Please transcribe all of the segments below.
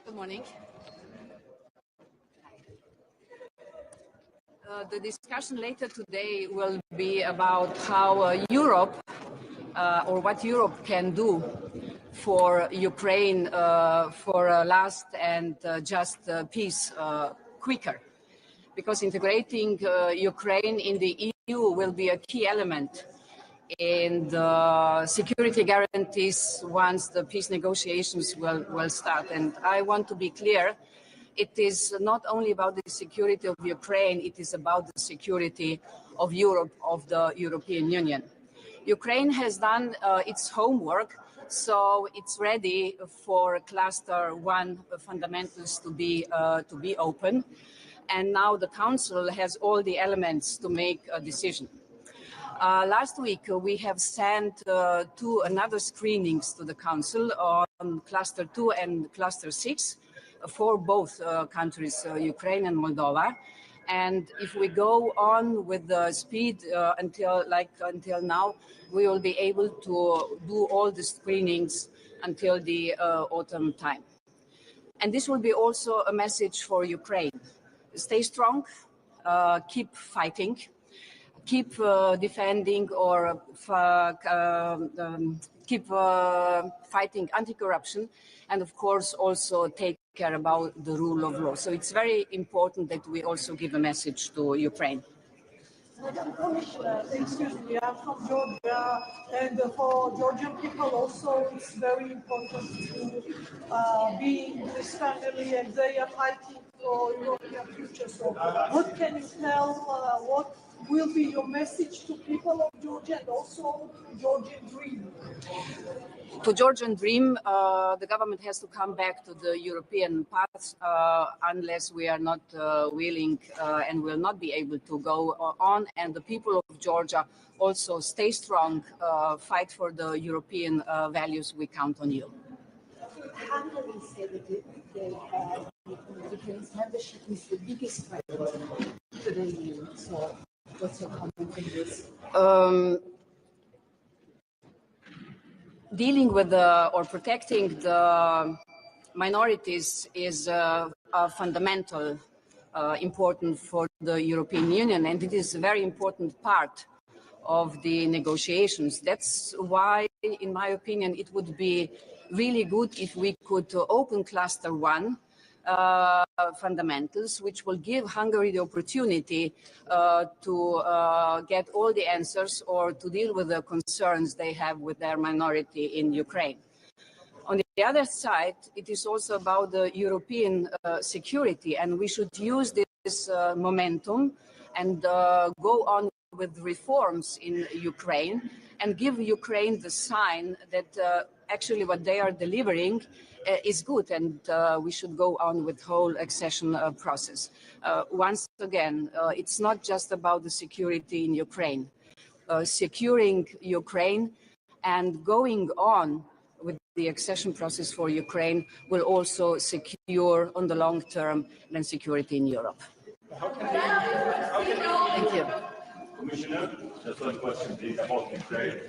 Good morning. The discussion later today will be about how Europe, or what Europe can do for Ukraine for a last and just peace quicker. Because integrating Ukraine in the EU will be a key element in the security guarantees once the peace negotiations will start. And I want to be clear, it is not only about the security of Ukraine, it is about the security of Europe, of the European Union. Ukraine has done its homework, so it's ready for cluster 1 fundamentals to be open. And now the Council has all the elements to make a decision. Last week, we have sent another screenings to the Council on cluster 2 and cluster 6 for both countries, Ukraine and Moldova. And if we go on with the speed until now, we will be able to do all the screenings until the autumn time. And this will be also a message for Ukraine. Stay strong, keep fighting, keep defending or keep fighting anti-corruption, and of course also take care about the rule of law. So it's very important that we also give a message to Ukraine. Madam Commissioner, excuse me, I'm from Georgia, and for Georgian people also it's very important to be in this family, and they are fighting for European future. So what can you tell, what will be your message to people of Georgia and also Georgian dream? To Georgian dream, the government has to come back to the European path unless we are not willing and will not be able to go on. And the people of Georgia also stay strong, fight for the European values. We count on you. Hungary said that Ukraine's membership is the biggest threat to the EU. So what's your comment on this? Dealing with or protecting the minorities is fundamental, important for the European Union, and it is a very important part of the negotiations. That's why, in my opinion, it would be really good if we could open cluster 1 fundamentals, which will give Hungary the opportunity to get all the answers or to deal with the concerns they have with their minority in Ukraine. On the other side, it is also about the European security, and we should use this momentum and go on with reforms in Ukraine and give Ukraine the sign that actually what they are delivering is good, and we should go on with whole accession process. Once again, it's not just about the security in Ukraine. Securing Ukraine and going on with the accession process for Ukraine will also secure on the long term then security in Europe. Thank you. Commissioner, just one question, please, about Ukraine.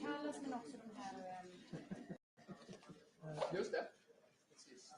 Kallas men också de här... Just det. Precis.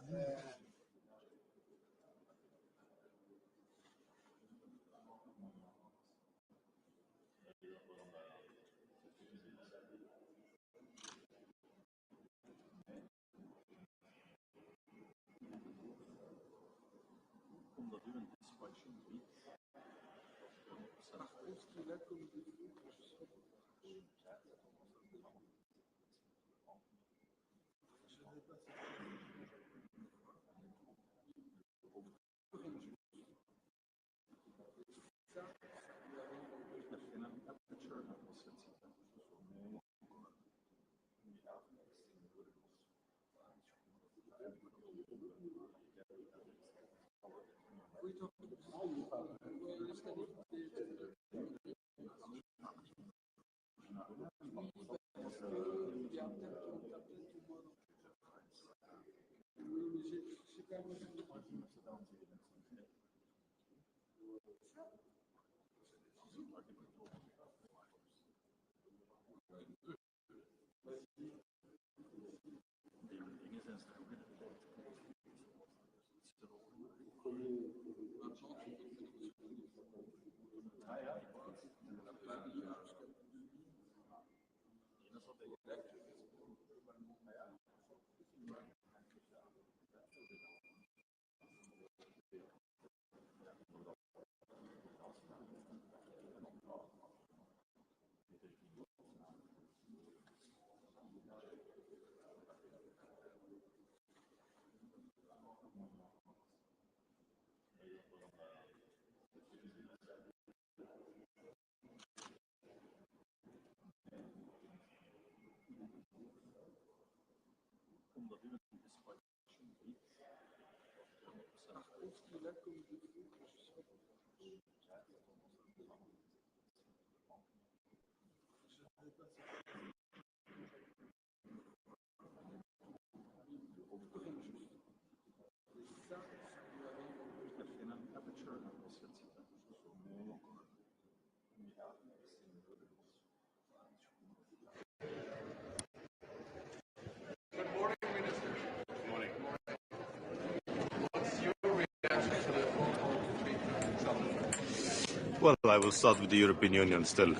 Well, I will start with the European Union still,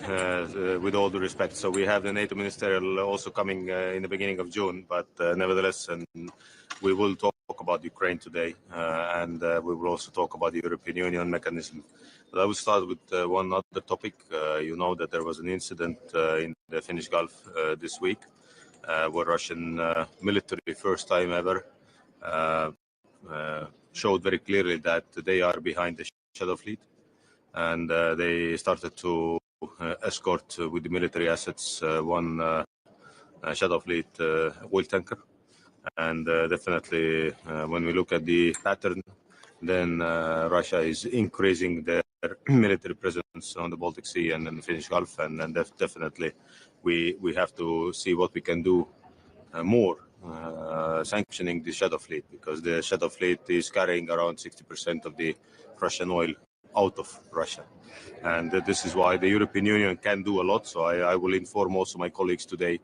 with all due respect. So we have the NATO ministerial also coming in the beginning of June, but nevertheless, and we will talk about Ukraine today, and we will also talk about the European Union mechanism. But I will start with one other topic. You know that there was an incident in the Finnish Gulf this week, where Russian military, first time ever, showed very clearly that they are behind the Shadow Fleet. And they started to escort with the military assets one Shadow Fleet oil tanker. And definitely, when we look at the pattern, then Russia is increasing their military presence on the Baltic Sea and in the Finnish Gulf. And definitely, we have to see what we can do more, sanctioning the Shadow Fleet, because the Shadow Fleet is carrying around 60% of the Russian oil out of Russia. And this is why the European Union can do a lot. So I will inform also my colleagues today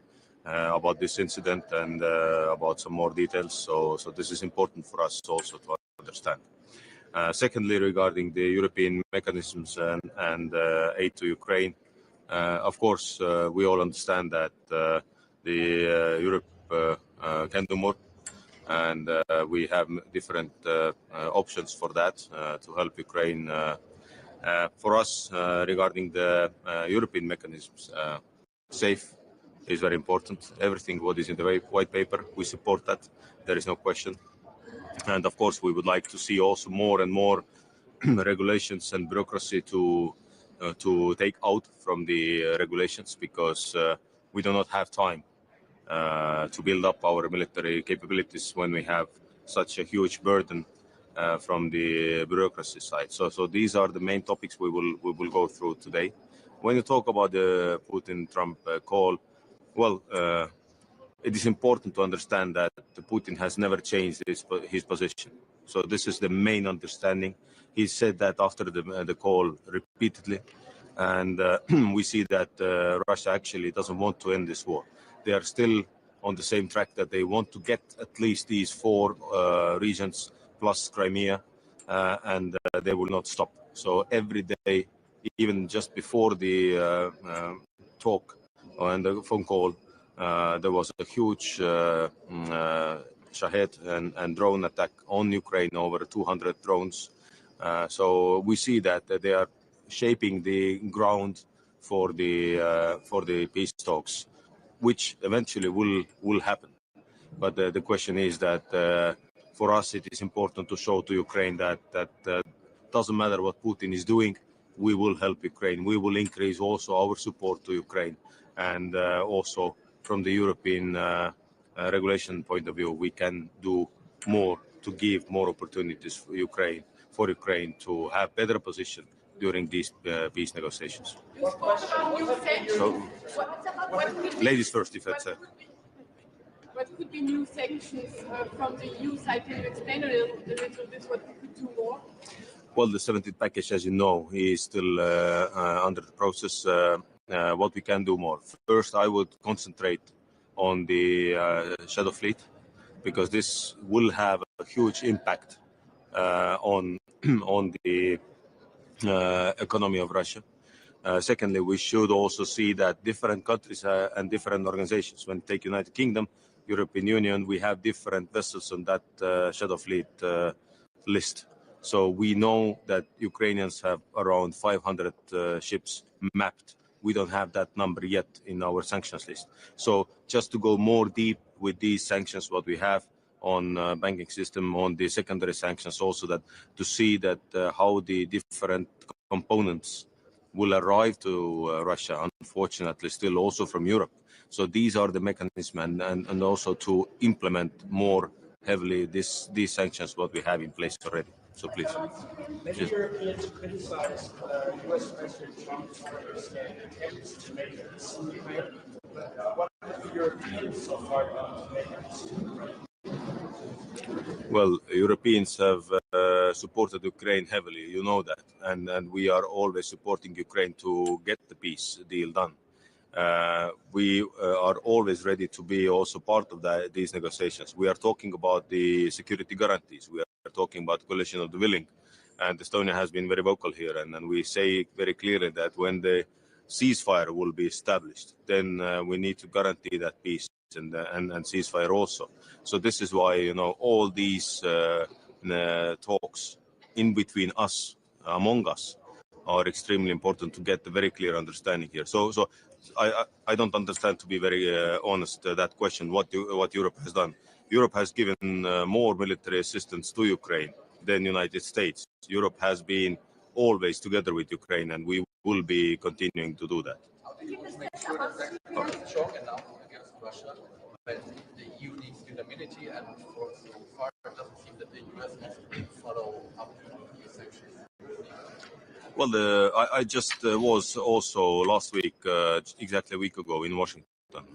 about this incident and about some more details. So this is important for us also to understand. Secondly, regarding the European mechanisms and aid to Ukraine, of course, we all understand that Europe can do more. And we have different options for that to help Ukraine. For us, regarding the European mechanisms, safe is very important. Everything what is in the white paper, we support that. There is no question. And of course, we would like to see also more and more regulations and bureaucracy to take out from the regulations, because we do not have time to build up our military capabilities when we have such a huge burden from the bureaucracy side. So these are the main topics we will go through today. When you talk about the Putin-Trump call, well, it is important to understand that Putin has never changed his position. So this is the main understanding. He said that after the call repeatedly, and we see that Russia actually doesn't want to end this war. They are still on the same track that they want to get at least these 4 regions plus Crimea, and they will not stop. So every day, even just before the talk and the phone call, there was a huge Shahed and drone attack on Ukraine, over 200 drones. So we see that they are shaping the ground for the peace talks, which eventually will happen. But the question is that for us it is important to show to Ukraine that doesn't matter what Putin is doing, we will help Ukraine. We will increase also our support to Ukraine, and also from the European regulation point of view, we can do more to give more opportunities for Ukraine to have better position during these peace negotiations. So, ladies first, if that's what could be new sanctions from the EU side? Can you explain a little bit what we could do more? Well, the 17th package, as you know, is still under the process. What we can do more. First, I would concentrate on the shadow fleet, because this will have a huge impact on the economy of Russia. Secondly, we should also see that different countries and different organizations, when take United Kingdom, European Union, we have different vessels on that shadow fleet list. So we know that Ukrainians have around 500 ships mapped. We don't have that number yet in our sanctions list. So just to go more deep with these sanctions, what we have on banking system, on the secondary sanctions, also that to see that how the different components will arrive to Russia, unfortunately, still also from Europe. So these are the mechanisms, and also to implement more heavily these sanctions what we have in place already. So please. Many Europeans criticize U.S. President Trump's attempts to make peace in Ukraine. What have the Europeans so far done to make peace in Ukraine? Well, Europeans have supported Ukraine heavily, you know that, and we are always supporting Ukraine to get the peace deal done. We are always ready to be also part of these negotiations. We are talking about the security guarantees. We are talking about coalition of the willing, and Estonia has been very vocal here. And we say very clearly that when the ceasefire will be established, then we need to guarantee that peace and ceasefire also. So this is why, you know, all these talks in between us, among us, are extremely important to get a very clear understanding here. So I don't understand, to be very honest, that question, what Europe has done. Europe has given more military assistance to Ukraine than United States. Europe has been always together with Ukraine, and we will be continuing to do that. How do you make sure that they're strong enough against Russia when the EU needs unanimity, and so far it doesn't seem that the US will follow up these sanctions? Well, I just was also last week, exactly a week ago, in Washington,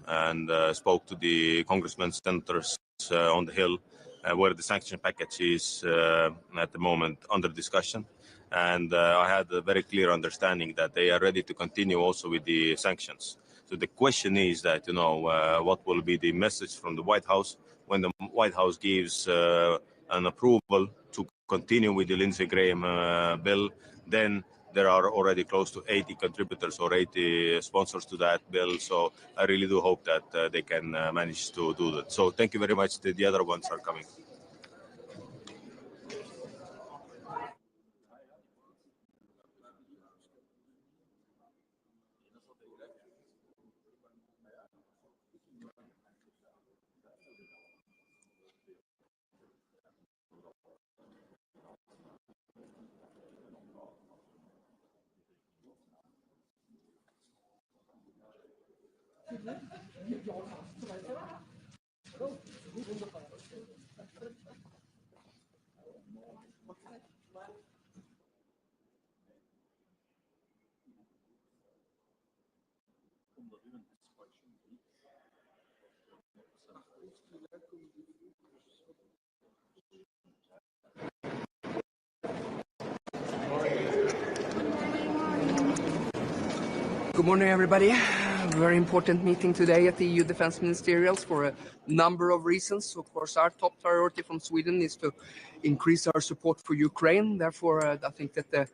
and spoke to the congressmen, senators on the Hill, where the sanction package is at the moment under discussion. And I had a very clear understanding that they are ready to continue also with the sanctions. So the question is that, you know, what will be the message from the White House when the White House gives an approval to continue with the Lindsey Graham bill. Then there are already close to 80 contributors or 80 sponsors to that bill. So I really do hope that they can manage to do that. So thank you very much. The other ones are coming. Good morning, everybody. Very important meeting today at the EU Defense Ministerials for a number of reasons. Of course, our top priority from Sweden is to increase our support for Ukraine. Therefore, I think that the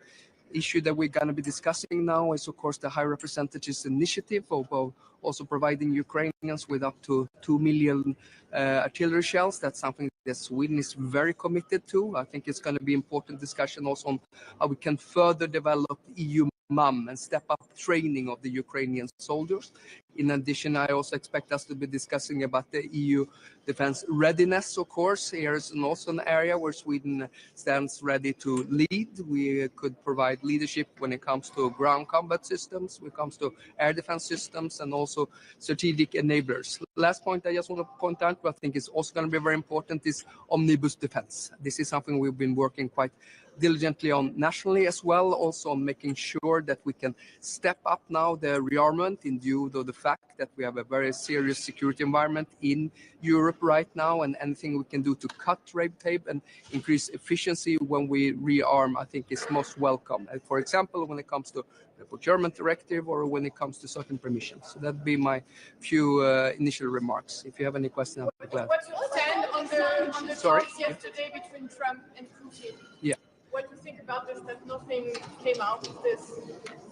issue that we're going to be discussing now is, of course, the High Representative's initiative of also providing Ukrainians with up to 2 million artillery shells. That's something that Sweden is very committed to. I think it's going to be important discussion also on how we can further develop EU and step up training of the Ukrainian soldiers. In addition, I also expect us to be discussing about the EU defense readiness, of course. Here is also an area where Sweden stands ready to lead. We could provide leadership when it comes to ground combat systems, when it comes to air defense systems, and also strategic enablers. Last point I just want to point out, but I think is also going to be very important, is omnibus defense. This is something we've been working quite diligently on nationally as well, also on making sure that we can step up now the rearmament in view of the fact that we have a very serious security environment in Europe right now, and anything we can do to cut red tape and increase efficiency when we rearm, I think is most welcome. And for example, when it comes to the procurement directive or when it comes to certain permissions. So that'd be my few initial remarks. If you have any questions, I'm glad. What's your stand on the talks yesterday between Trump and Putin? Yeah. What do you think about this, that nothing came out of this?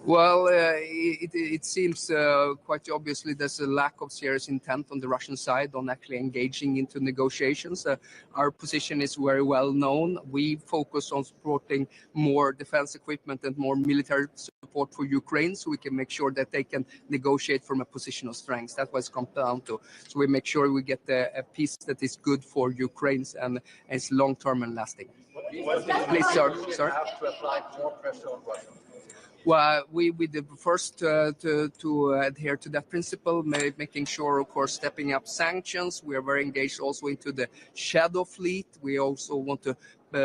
Well, it seems quite obviously there's a lack of serious intent on the Russian side on actually engaging into negotiations. Our position is very well known. We focus on supporting more defense equipment and more military support for Ukraine, so we can make sure that they can negotiate from a position of strength. That's what it's come down to. So we make sure we get a peace that is good for Ukraine and is long-term and lasting. Please, sir. Have to apply more pressure on Russia. Well, we did first to adhere to that principle, making sure, of course, stepping up sanctions. We are very engaged also into the shadow fleet. We also want to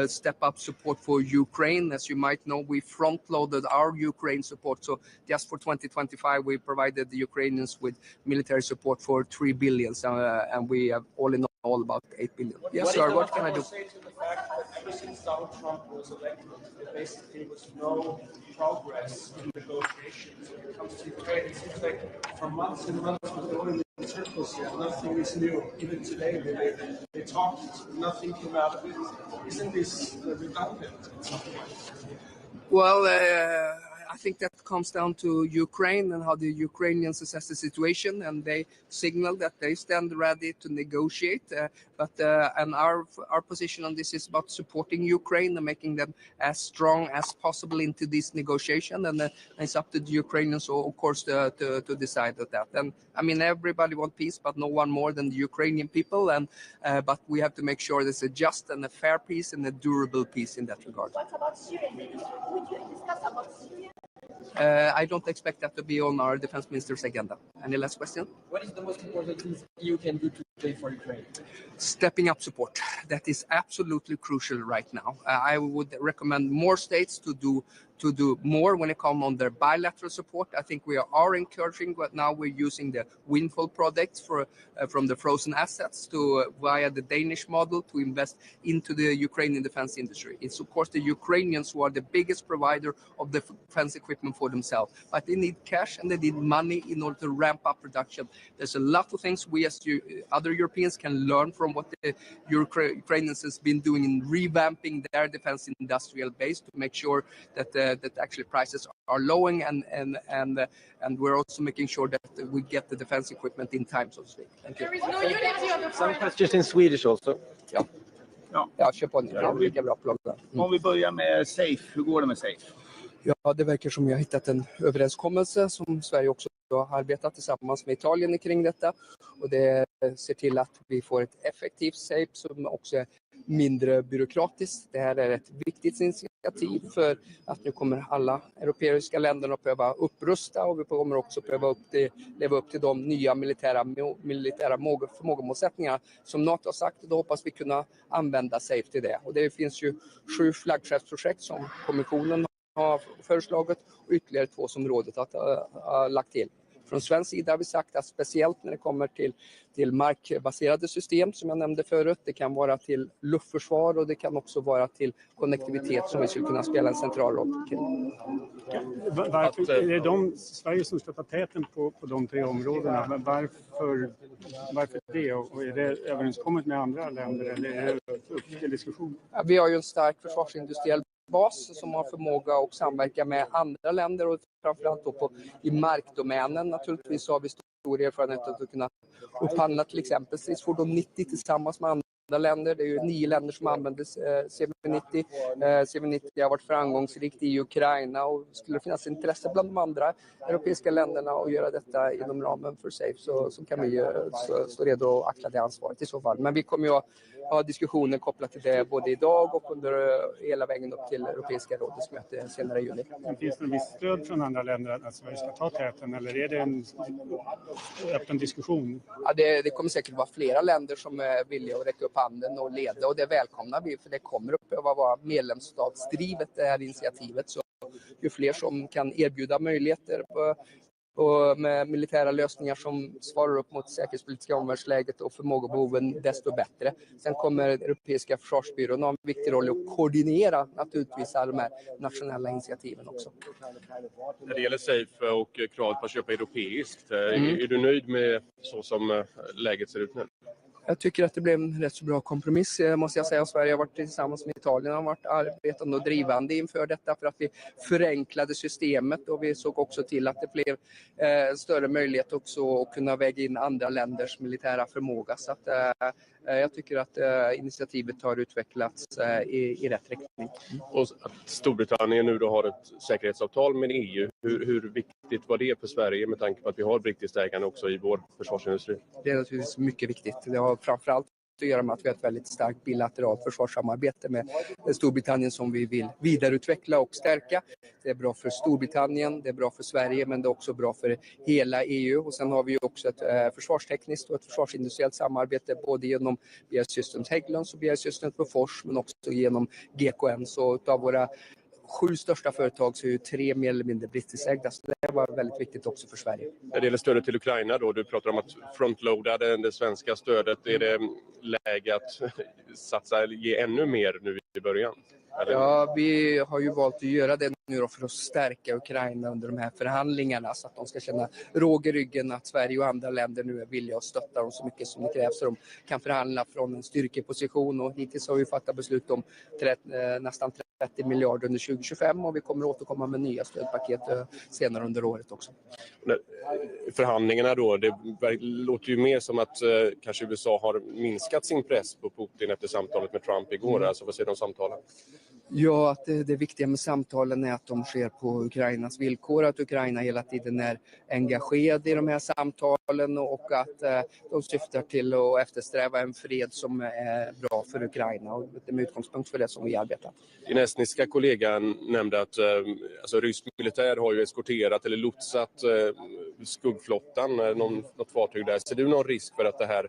step up support for Ukraine. As you might know, we front-loaded our Ukraine support. So just for 2025, we provided the Ukrainians with military support for 3 billion, and we have all in all about 8 billion. Yes, sir. What can I do? Say to the fact that ever since Donald Trump was elected, there basically was no progress in negotiations when it comes to Ukraine. It seems like for months and months we're going in circles here. Nothing is new. Even today they talked, nothing came out of it. Isn't this redundant at some point? Well, I think that comes down to Ukraine and how the Ukrainians assess the situation, and they signal that they stand ready to negotiate. And our position on this is about supporting Ukraine and making them as strong as possible into this negotiation. And it's up to the Ukrainians, of course, to decide that. And I mean, everybody wants peace, but no one more than the Ukrainian people. And but we have to make sure there's a just and a fair peace and a durable peace in that regard. What about Syria? Would you discuss about Syria? I don't expect that to be on our defense minister's agenda. Any last question? What is the most important thing you can do today for Ukraine? Stepping up support. That is absolutely crucial right now. I would recommend more states to do more when it comes on their bilateral support. I think we are encouraging, but now we're using the windfall products from the frozen assets to via the Danish model to invest into the Ukrainian defense industry. It's of course the Ukrainians who are the biggest provider of the defense equipment for themselves, but they need cash and they need money in order to ramp up production. There's a lot of things we as other Europeans can learn from what the Ukrainians has been doing in revamping their defense industrial base to make sure that actually prices are lowering and we're also making sure that we get the defense equipment in time, so to speak. Thank you. There is no unity on the Some questions in Swedish also. Ja, kör på. Ja, lika bra plan. Om vi börjar med SAFE, hur går det med SAFE? Ja, det verkar som jag har hittat en överenskommelse som Sverige också har arbetat tillsammans med Italien kring detta. Och det ser till att vi får ett effektivt SAFE som också är mindre byråkratiskt. Det här är ett viktigt initiativ för att nu kommer alla europeiska länderna att behöva upprusta och vi kommer också behöva leva upp till de nya militära förmågemålsättningar som NATO har sagt. Då hoppas vi kunna använda SAFE till det. Och det finns ju 7 flaggskeppsprojekt som kommissionen har föreslagit och ytterligare 2 som rådet har lagt till. Från svensk sida har vi sagt att speciellt när det kommer till markbaserade system som jag nämnde förut, det kan vara till luftförsvar och det kan också vara till konnektivitet som vi skulle kunna spela en central roll till. Varför är det Sverige som ska ta täten på de 3 områdena? Varför det? Och är det överenskommet med andra länder eller är det upp till diskussion? Ja, vi har ju en stark försvarsindustriell bas som har förmåga att samverka med andra länder och framförallt då i markdomänen. Naturligtvis har vi stor erfarenhet att kunna upphandla till exempel stridsfordon 90 tillsammans med andra länder. Det är ju 9 länder som använder CV90. CV90 har varit framgångsrikt i Ukraina och skulle det finnas intresse bland de andra europeiska länderna att göra detta inom ramen för SAFE så kan vi stå redo att axla det ansvaret i så fall. Men vi kommer ju ha diskussioner kopplat till det både idag och under hela vägen upp till Europeiska rådets möte senare i juni. Finns det en viss stöd från andra länder att Sverige ska ta täten eller är det en öppen diskussion? Ja, det kommer säkert vara flera länder som är villiga att räcka upp handen och leda och det välkomnar vi för det kommer att behöva vara medlemsstatsdrivet det här initiativet. Så ju fler som kan erbjuda möjligheter och med militära lösningar som svarar upp mot säkerhetspolitiska omvärldsläget och förmågebehoven desto bättre. Sen kommer Europeiska försvarsbyrån ha en viktig roll att koordinera naturligtvis alla de här nationella initiativen också. När det gäller SAFE och kravet på att köpa europeiskt, är du nöjd med så som läget ser ut nu? Jag tycker att det blev en rätt så bra kompromiss måste jag säga. Sverige har varit tillsammans med Italien har varit arbetande och drivande inför detta för att vi förenklade systemet och vi såg också till att det blev större möjlighet också att kunna väga in andra länders militära förmåga. Så att, jag tycker att initiativet har utvecklats i rätt riktning. Och att Storbritannien nu då har ett säkerhetsavtal med EU, hur viktigt var det för Sverige med tanke på att vi har brittiskt ägande också i vår försvarsindustri? Det är naturligtvis mycket viktigt. Det har framförallt att göra med att vi har ett väldigt starkt bilateralt försvarssamarbete med Storbritannien som vi vill vidareutveckla och stärka. Det är bra för Storbritannien, det är bra för Sverige men det är också bra för hela EU. Och sen har vi också ett försvarstekniskt och ett försvarsindustriellt samarbete både genom BAE Systems Hägglunds och BAE Systems Bofors men också genom GKN. Så utav våra 7 största företag så är ju 3 mer eller mindre brittisägda. Så det var väldigt viktigt också för Sverige. När det gäller stödet till Ukraina då, du pratar om att frontloada det svenska stödet. Är det läge att ge ännu mer nu i början? Eller? Ja, vi har ju valt att göra det nu då för att stärka Ukraina under de här förhandlingarna så att de ska känna råg i ryggen att Sverige och andra länder nu är villiga att stötta dem så mycket som det krävs så de kan förhandla från en styrkeposition och hittills har vi fattat beslut om nästan 30 miljarder under 2025 och vi kommer att återkomma med nya stödpaket senare under året också. Förhandlingarna då, det låter ju mer som att kanske USA har minskat sin press på Putin efter samtalet med Trump igår. Alltså vad säger de om samtalen? Ja, att det viktiga med samtalen är att de sker på Ukrainas villkor, att Ukraina hela tiden är engagerad i de här samtalen och att de syftar till att eftersträva en fred som är bra för Ukraina och det är med utgångspunkt för det som vi arbetar. Din estniska kollega nämnde att rysk militär har ju eskorterat eller lotsat skuggflottan, något fartyg där. Ser du någon risk för att det här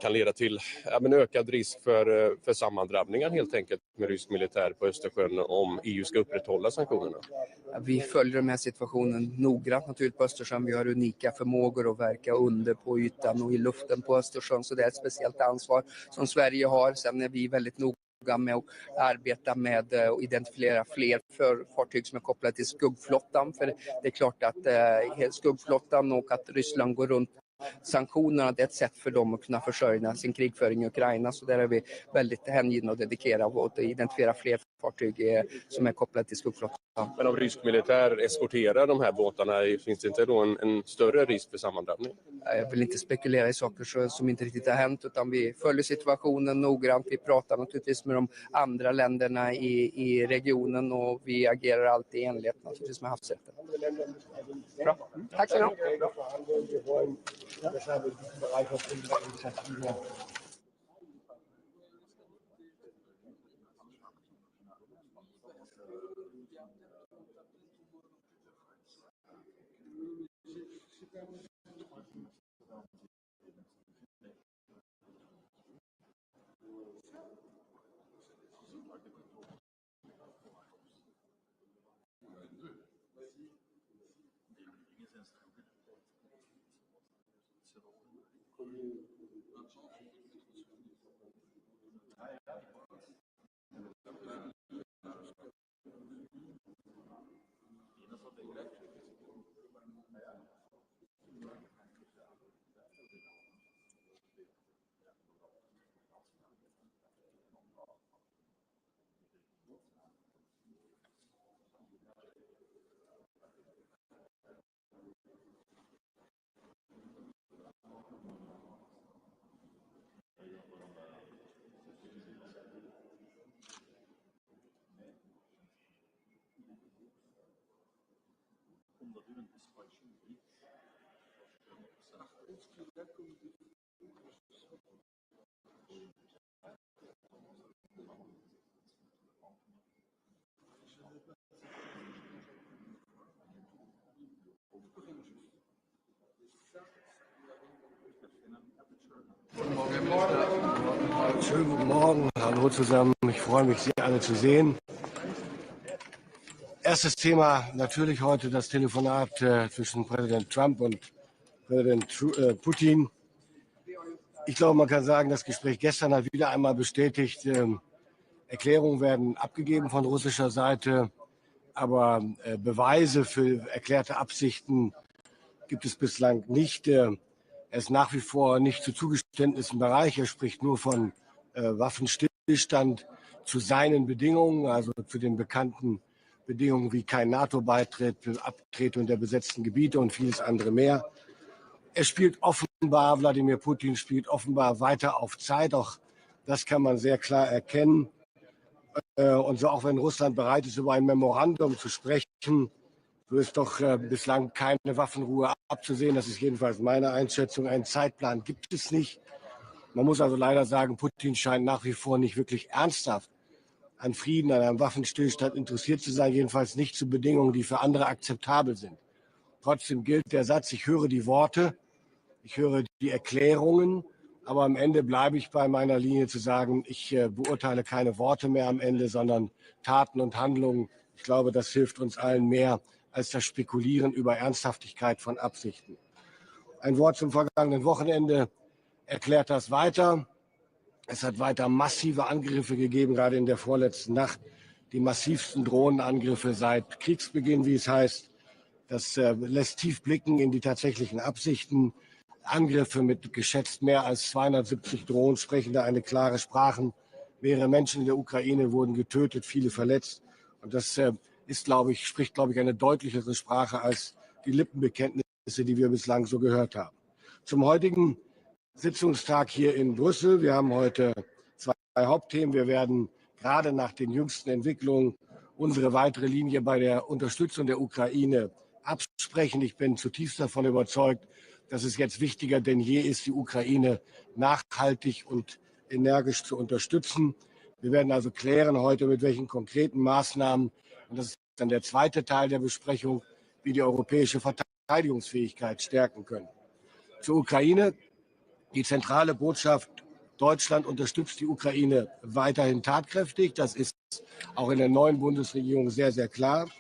kan leda till en ökad risk för sammandrabbningar helt enkelt med rysk militär på Östersjön om EU ska upprätthålla sanktionerna? Vi följer den här situationen noggrant naturligtvis på Östersjön. Vi har unika förmågor att verka under på ytan och i luften på Östersjön så det är ett speciellt ansvar som Sverige har. Sen är vi väldigt noga med att arbeta med att identifiera fler fartyg som är kopplade till skuggflottan. För det är klart att skuggflottan och att Ryssland går runt sanktionerna, det är ett sätt för dem att kunna försörja sin krigföring i Ukraina. Så där är vi väldigt hängivna och dedikerade att identifiera fler fartyg som är kopplade till skuggflottan. Men om rysk militär eskorterar de här båtarna, finns det inte då en större risk för sammandrabbning? Jag vill inte spekulera i saker som inte riktigt har hänt utan vi följer situationen noggrant. Vi pratar naturligtvis med de andra länderna i regionen och vi agerar alltid i enlighet naturligtvis med havsrätten. Bra. Tack så mycket. Schönen guten Morgen, hallo zusammen. Ich freue mich, Sie alle zu sehen. Erstes Thema natürlich heute das Telefonat zwischen Präsident Trump und Präsident Putin. Ich glaube, man kann sagen, das Gespräch gestern hat wieder einmal bestätigt, Erklärungen werden abgegeben von russischer Seite, aber Beweise für erklärte Absichten gibt es bislang nicht. Er ist nach wie vor nicht zu Zugeständnissen bereit. Er spricht nur von Waffenstillstand zu seinen Bedingungen, also zu den bekannten Bedingungen wie kein NATO-Beitritt, Abtretung der besetzten Gebiete und vieles andere mehr. Er spielt offenbar, Wladimir Putin spielt offenbar weiter auf Zeit. Auch das kann man sehr klar erkennen. Und so auch wenn Russland bereit ist, über ein Memorandum zu sprechen, so ist doch bislang keine Waffenruhe abzusehen. Das ist jedenfalls meine Einschätzung. Einen Zeitplan gibt es nicht. Man muss also leider sagen, Putin scheint nach wie vor nicht wirklich ernsthaft an Frieden, an einem Waffenstillstand interessiert zu sein, jedenfalls nicht zu Bedingungen, die für andere akzeptabel sind. Trotzdem gilt der Satz, ich höre die Worte, ich höre die Erklärungen, aber am Ende bleibe ich bei meiner Linie zu sagen, ich beurteile keine Worte mehr am Ende, sondern Taten und Handlungen. Ich glaube, das hilft uns allen mehr als das Spekulieren über Ernsthaftigkeit von Absichten. Ein Wort zum vergangenen Wochenende erklärt das weiter. Es hat weiter massive Angriffe gegeben, gerade in der vorletzten Nacht. Die massivsten Drohnenangriffe seit Kriegsbeginn, wie es heißt. Das lässt tief blicken in die tatsächlichen Absichten. Angriffe mit geschätzt mehr als 270 Drohnen sprechen da eine klare Sprache. Mehrere Menschen in der Ukraine wurden getötet, viele verletzt. Und das spricht, glaube ich, eine deutlichere Sprache als die Lippenbekenntnisse, die wir bislang so gehört haben. Zum heutigen Sitzungstag hier in Brüssel. Wir haben heute zwei Hauptthemen. Wir werden gerade nach den jüngsten Entwicklungen unsere weitere Linie bei der Unterstützung der Ukraine absprechen. Ich bin zutiefst davon überzeugt, dass es jetzt wichtiger denn je ist, die Ukraine nachhaltig und energisch zu unterstützen. Wir werden also klären heute, mit welchen konkreten Maßnahmen, und das ist dann der zweite Teil der Besprechung, wir die europäische Verteidigungsfähigkeit stärken können. Zur Ukraine. Die zentrale Botschaft, Deutschland unterstützt die Ukraine weiterhin tatkräftig. Das ist auch in der neuen Bundesregierung sehr, sehr klar.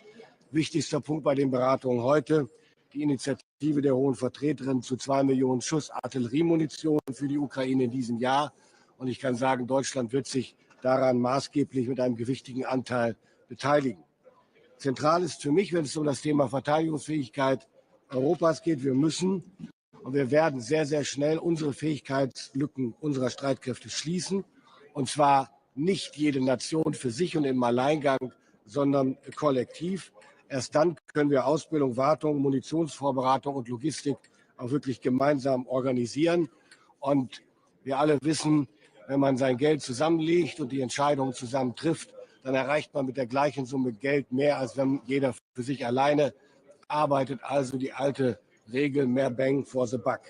Wichtigster Punkt bei den Beratungen heute, die Initiative der Hohen Vertreterin zu 2 Millionen Schuss Artilleriemunition für die Ukraine in diesem Jahr. Und ich kann sagen, Deutschland wird sich daran maßgeblich mit einem gewichtigen Anteil beteiligen. Zentral ist für mich, wenn es um das Thema Verteidigungsfähigkeit Europas geht, wir müssen und wir werden sehr, sehr schnell unsere Fähigkeitslücken unserer Streitkräfte schließen. Und zwar nicht jede Nation für sich und im Alleingang, sondern kollektiv. Erst dann können wir Ausbildung, Wartung, Munitionsvorbereitung und Logistik auch wirklich gemeinsam organisieren. Und wir alle wissen, wenn man sein Geld zusammenlegt und die Entscheidungen zusammen trifft, dann erreicht man mit der gleichen Summe Geld mehr, als wenn jeder für sich alleine arbeitet. Also die alte Regel, mehr Bang for the Buck.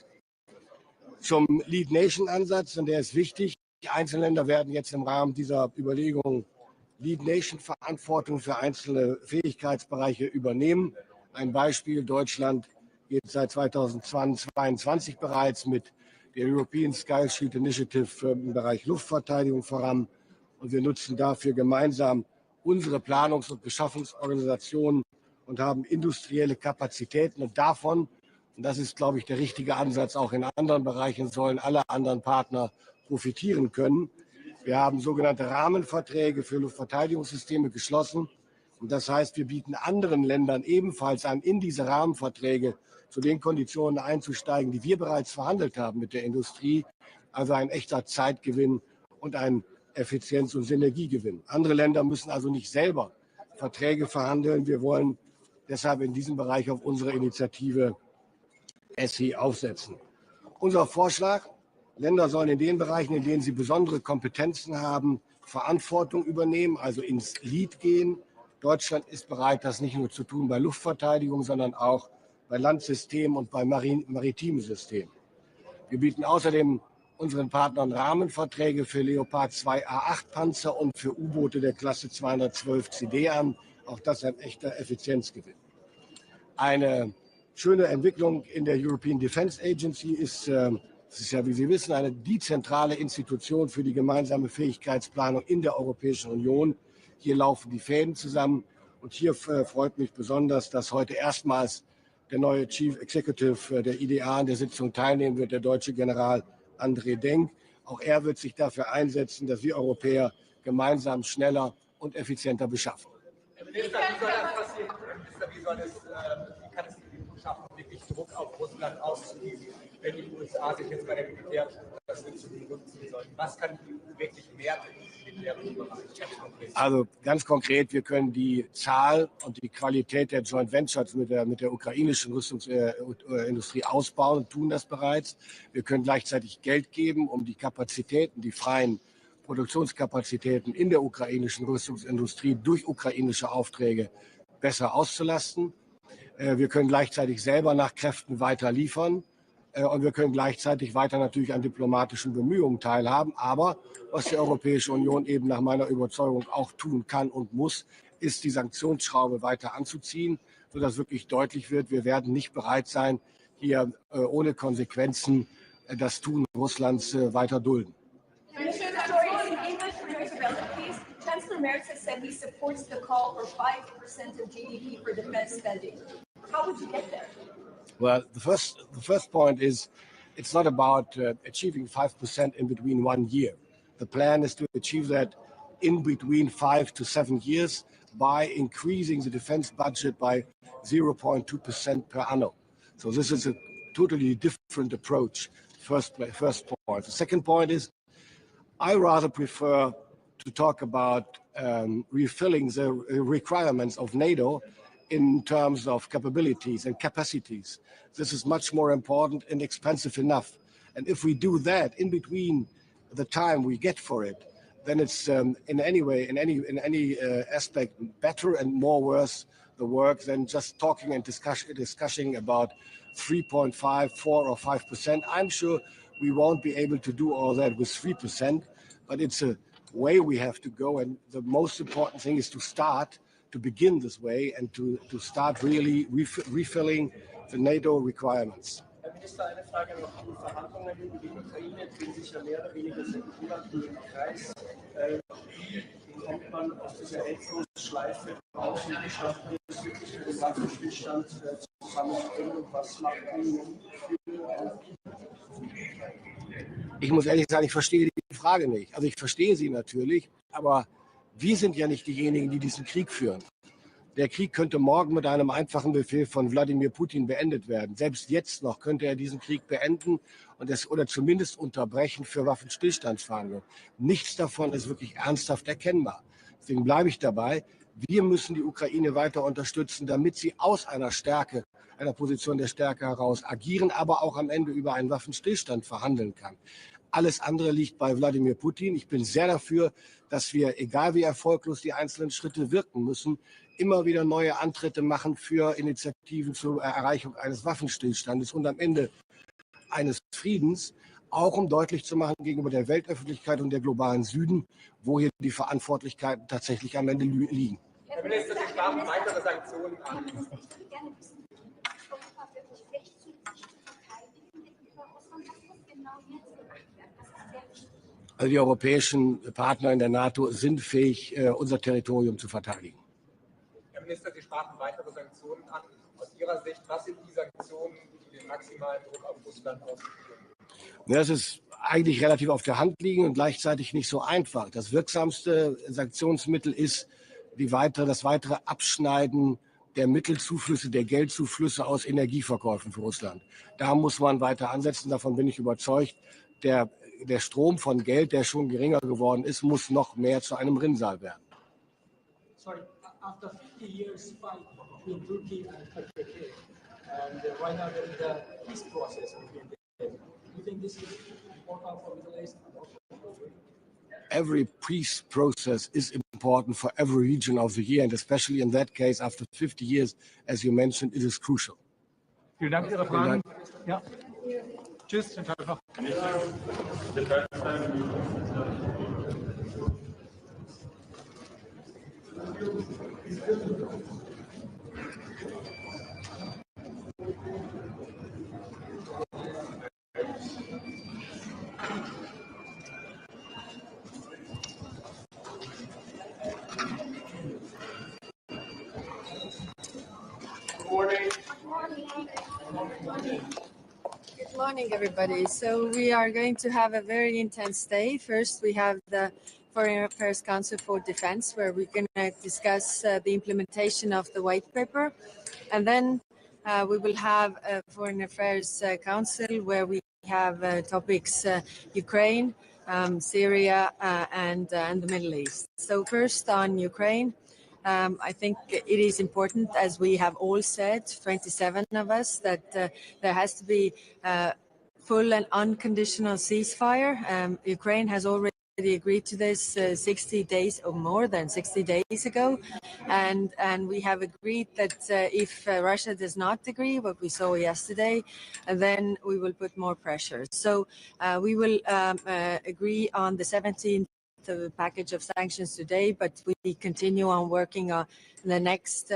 Zum Lead-Nation-Ansatz, und der ist wichtig. Die Einzelländer werden jetzt im Rahmen dieser Überlegungen Lead-Nation-Verantwortung für einzelne Fähigkeitsbereiche übernehmen. Ein Beispiel, Deutschland geht seit 2022 bereits mit der European Sky Shield Initiative im Bereich Luftverteidigung voran. Und wir nutzen dafür gemeinsam unsere Planungs- und Beschaffungsorganisationen und haben industrielle Kapazitäten. Und davon, und das ist, glaube ich, der richtige Ansatz, auch in anderen Bereichen sollen alle anderen Partner profitieren können. Wir haben sogenannte Rahmenverträge für Luftverteidigungssysteme geschlossen. Und das heißt, wir bieten anderen Ländern ebenfalls an, in diese Rahmenverträge zu den Konditionen einzusteigen, die wir bereits verhandelt haben mit der Industrie. Also ein echter Zeitgewinn und ein Effizienz- und Synergiegewinn. Andere Länder müssen also nicht selber Verträge verhandeln. Wir wollen deshalb in diesem Bereich auf unsere Initiative ESSI aufsetzen. Unser Vorschlag: Länder sollen in den Bereichen, in denen sie besondere Kompetenzen haben, Verantwortung übernehmen, also ins Lead gehen. Deutschland ist bereit, das nicht nur zu tun bei Luftverteidigung, sondern auch bei Landsystemen und bei maritimen Systemen. Wir bieten außerdem unseren Partnern Rahmenverträge für Leopard 2 A8 Panzer und für U-Boote der Klasse 212 CD an. Auch das ein echter Effizienzgewinn. Eine schöne Entwicklung in der European Defence Agency ist, das ist ja, wie Sie wissen, eine dezentrale Institution für die gemeinsame Fähigkeitsplanung in der Europäischen Union. Hier laufen die Fäden zusammen und hier freut mich besonders, dass heute erstmals der neue Chief Executive der IDA an der Sitzung teilnehmen wird, der deutsche General André Denk. Auch er wird sich dafür einsetzen, dass wir Europäer gemeinsam schneller und effizienter beschaffen. Herr Minister, wie soll das passieren? Wie kann es schaffen, wirklich Druck auf Russland auszuüben, wenn die USA sich jetzt bei der Militärunterstützung nutzen sollen? Was kann wirklich mehr im militärischen Bereich? Also ganz konkret, wir können die Zahl und die Qualität der Joint Ventures mit der ukrainischen Rüstungsindustrie ausbauen und tun das bereits. Wir können gleichzeitig Geld geben, um die Kapazitäten, die freien Produktionskapazitäten in der ukrainischen Rüstungsindustrie durch ukrainische Aufträge besser auszulasten. Wir können gleichzeitig selber nach Kräften weiter liefern und wir können gleichzeitig weiter natürlich an diplomatischen Bemühungen teilhaben. Aber was die Europäische Union eben nach meiner Überzeugung auch tun kann und muss, ist die Sanktionsschraube weiter anzuziehen, sodass wirklich deutlich wird, wir werden nicht bereit sein, hier ohne Konsequenzen das Tun Russlands weiter dulden. Chancellor Merz has said he supports the call for 5% of GDP for defense spending. How would you get there? Well, the first point is it's not about achieving 5% in between 1 year. The plan is to achieve that in between 5 to 7 years by increasing the defense budget by 0.2% per annum. So this is a totally different approach. First point. The second point is I rather prefer to talk about refilling the requirements of NATO in terms of capabilities and capacities. This is much more important and expensive enough. And if we do that in between the time we get for it, then it's in any aspect better and more worth the work than just talking and discussing about 3.5, 4 or 5%. I'm sure we won't be able to do all that with 3%, but it's a way we have to go, and the most important thing is to begin this way and to start really refilling the NATO requirements. Herr Minister, eine Frage noch. Die Verhandlungen über die Ukraine drehen sich ja mehr oder weniger seit Monaten im Kreis. Wie kommt man aus dieser Endlosschleife raus und wie schafft man es wirklich für den Waffenstillstand zusammenzubringen und was macht man für Ich muss ehrlich sagen, ich verstehe die Frage nicht. Also ich verstehe sie natürlich, aber wir sind ja nicht diejenigen, die diesen Krieg führen. Der Krieg könnte morgen mit einem einfachen Befehl von Wladimir Putin beendet werden. Selbst jetzt noch könnte er diesen Krieg beenden oder zumindest unterbrechen für Waffenstillstandsverhandlungen. Nichts davon ist wirklich ernsthaft erkennbar. Deswegen bleibe ich dabei. Wir müssen die Ukraine weiter unterstützen, damit sie aus einer Position der Stärke heraus agieren, aber auch am Ende über einen Waffenstillstand verhandeln kann. Alles andere liegt bei Wladimir Putin. Ich bin sehr dafür, dass wir, egal wie erfolglos die einzelnen Schritte wirken müssen, immer wieder neue Antritte machen für Initiativen zur Erreichung eines Waffenstillstandes und am Ende eines Friedens, auch um deutlich zu machen gegenüber der Weltöffentlichkeit und der globalen Süden, wo hier die Verantwortlichkeiten tatsächlich am Ende liegen. Herr Minister, Sie sprachen weitere Sanktionen an. Also die europäischen Partner in der NATO sind fähig, unser Territorium zu verteidigen. Herr Minister, Sie sprachen weitere Sanktionen an. Aus Ihrer Sicht, was sind die Sanktionen, die den maximalen Druck auf Russland ausüben? Ja, das ist eigentlich relativ auf der Hand liegen und gleichzeitig nicht so einfach. Das wirksamste Sanktionsmittel ist das weitere Abschneiden der Mittelzuflüsse, der Geldzuflüsse aus Energieverkäufen für Russland. Da muss man weiter ansetzen, davon bin ich überzeugt. Der Strom von Geld, der schon geringer geworden ist, muss noch mehr zu einem Rinnsal werden. Sorry, after 50 years fight between Turkey and Turkey, and right now there is a peace process between them. Do you think this is important for Middle East and also for Turkey? Every peace process is important for every region of the year, and especially in that case, after 50 years, as you mentioned, it is crucial. Vielen Dank für Ihre Fragen. Ja. Tschüss, schönen Tag noch. Good morning, everybody. So we are going to have a very intense day. First, we have the Foreign Affairs Council for Defense, where we're going to discuss the implementation of the white paper. And then we will have a Foreign Affairs Council where we have topics Ukraine, Syria, and the Middle East. So first on Ukraine. I think it is important, as we have all said, 27 of us, that there has to be full and unconditional ceasefire. Ukraine has already agreed to this 60 days or more than 60 days ago. And we have agreed that if Russia does not agree, what we saw yesterday, then we will put more pressure. So we will agree on the 17th package of sanctions today, but we continue on working on the next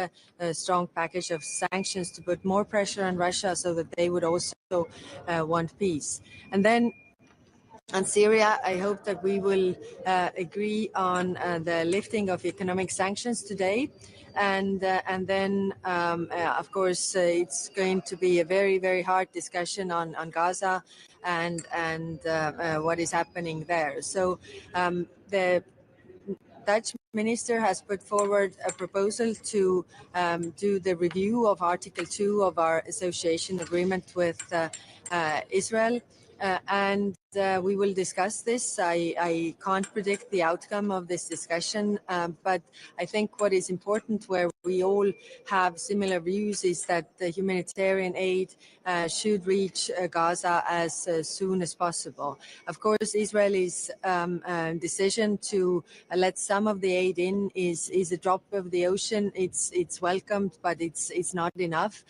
strong package of sanctions to put more pressure on Russia so that they would also want peace. And then on Syria, I hope that we will agree on the lifting of economic sanctions today. And then, of course, it's going to be a very, very hard discussion on Gaza and what is happening there. So the Dutch minister has put forward a proposal to do the review of Article 2 of our association agreement with Israel. And we will discuss this. I can't predict the outcome of this discussion, but I think what is important, where we all have similar views, is that the humanitarian aid should reach Gaza as soon as possible. Of course, Israel's decision to let some of the aid in is a drop of the ocean. It's welcomed, but it's not enough.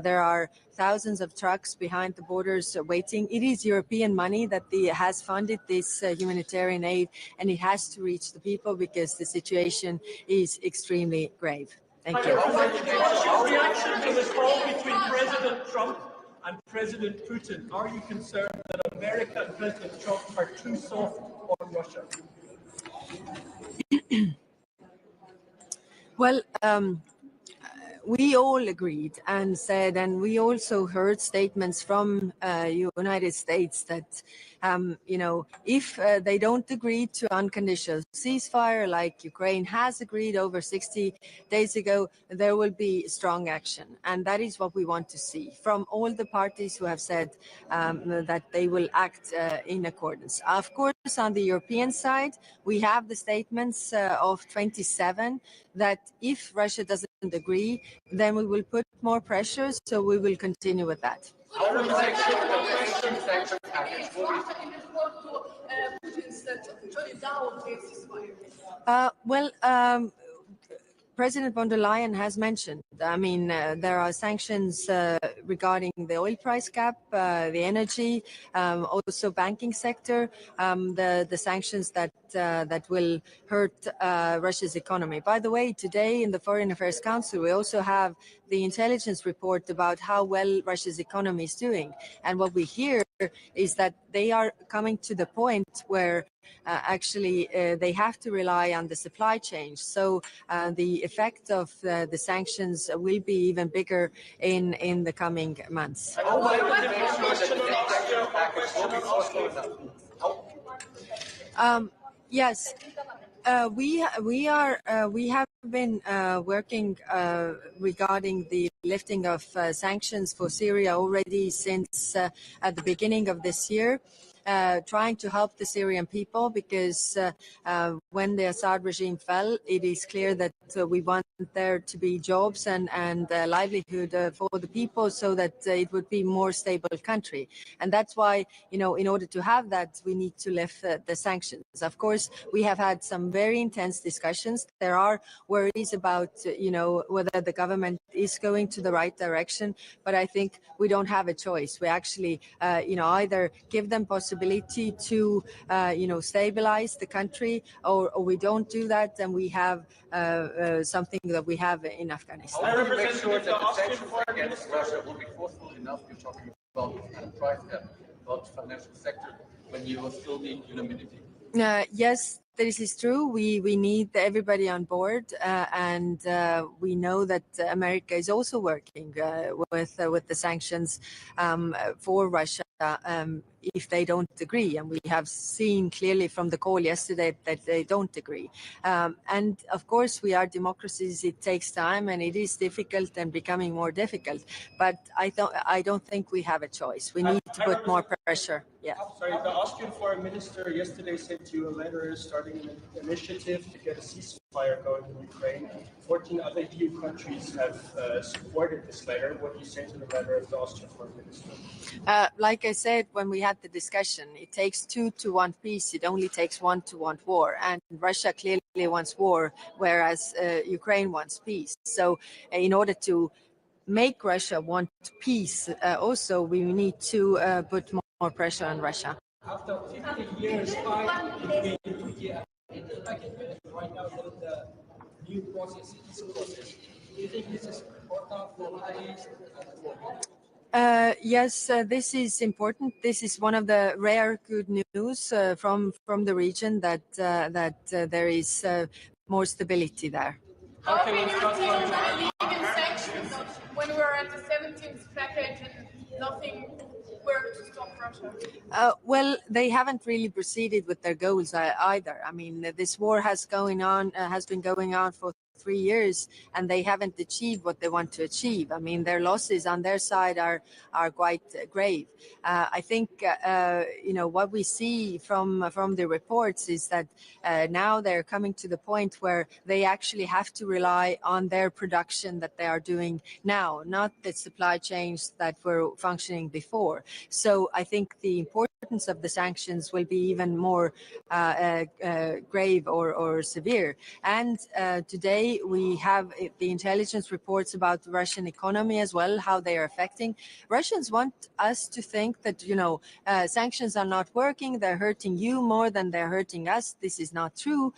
There are thousands of trucks behind the borders waiting. It is European money that has funded this humanitarian aid, and it has to reach the people because the situation is extremely grave. Thank you. What's your reaction to the call between President Trump and President Putin? Are you concerned that America and President Trump are too soft on Russia? Well, we all agreed and said, and we also heard statements from United States that, if they don't agree to unconditional ceasefire, like Ukraine has agreed over 60 days ago, there will be strong action. And that is what we want to see from all the parties who have said that they will act in accordance. Of course, on the European side, we have the statements of 27 that if Russia doesn't agree, then we will put more pressure, so we will continue with that. President von der Leyen has mentioned, there are sanctions regarding the oil price cap, the energy, also banking sector, the sanctions that will hurt Russia's economy. By the way, today in the Foreign Affairs Council, we also have the intelligence report about how well Russia's economy is doing. And what we hear is that they are coming to the point where actually they have to rely on the supply chain. So the effect of the sanctions will be even bigger in the coming months. Yes. We have been working regarding the lifting of sanctions for Syria already since at the beginning of this year. trying to help the Syrian people, because when the Assad regime fell, it is clear that we want there to be jobs and livelihood for the people, so that it would be more stable country. And that's why, in order to have that, we need to lift the sanctions. Of course, we have had some very intense discussions. There are worries about, whether the government is going to the right direction, but I think we don't have a choice. We actually, either give them possibility to, stabilize the country, or we don't do that, and we have something that we have in Afghanistan. How do you make sure that the sanctions against Russia will be forceful enough? You're talking about price cap, about financial sector, when you still need unanimity. Yes, this is true. We need everybody on board, and we know that America is also working with the sanctions for Russia if they don't agree. And we have seen clearly from the call yesterday that they don't agree. And of course, we are democracies. It takes time, and it is difficult and becoming more difficult. But I don't think we have a choice. We need to put more pressure. Yeah. Sorry, the Austrian foreign minister yesterday sent you a letter starting an initiative to get a ceasefire going in Ukraine. 14 other EU countries have supported this letter. What do you say to the letter of the Austrian foreign minister? Like I said, when we had the discussion, it takes two to want peace. It only takes one to want war. And Russia clearly wants war, whereas Ukraine wants peace. So in order to make Russia want peace, also we need to put more pressure on Russia. After 50 years fight between Turkey and right now the new process, peace process. Do you think this is important for Yes, this is important. This is one of the rare good news from the region that there is more stability there. How can you continue illegal sanctions when we're at the 17th package and nothing worked to stop Russia? Well, they haven't really proceeded with their goals either. I mean, this war has been going on for 3 years, and they haven't achieved what they want to achieve. I mean, their losses on their side are quite grave. I think what we see from the reports is that now they're coming to the point where they actually have to rely on their production that they are doing now, not the supply chains that were functioning before. So I think the importance of the sanctions will be even more grave or severe. And today we have the intelligence reports about the Russian economy as well, how they are affecting. Russians want us to think that, sanctions are not working. They're hurting you more than they're hurting us. This is not true.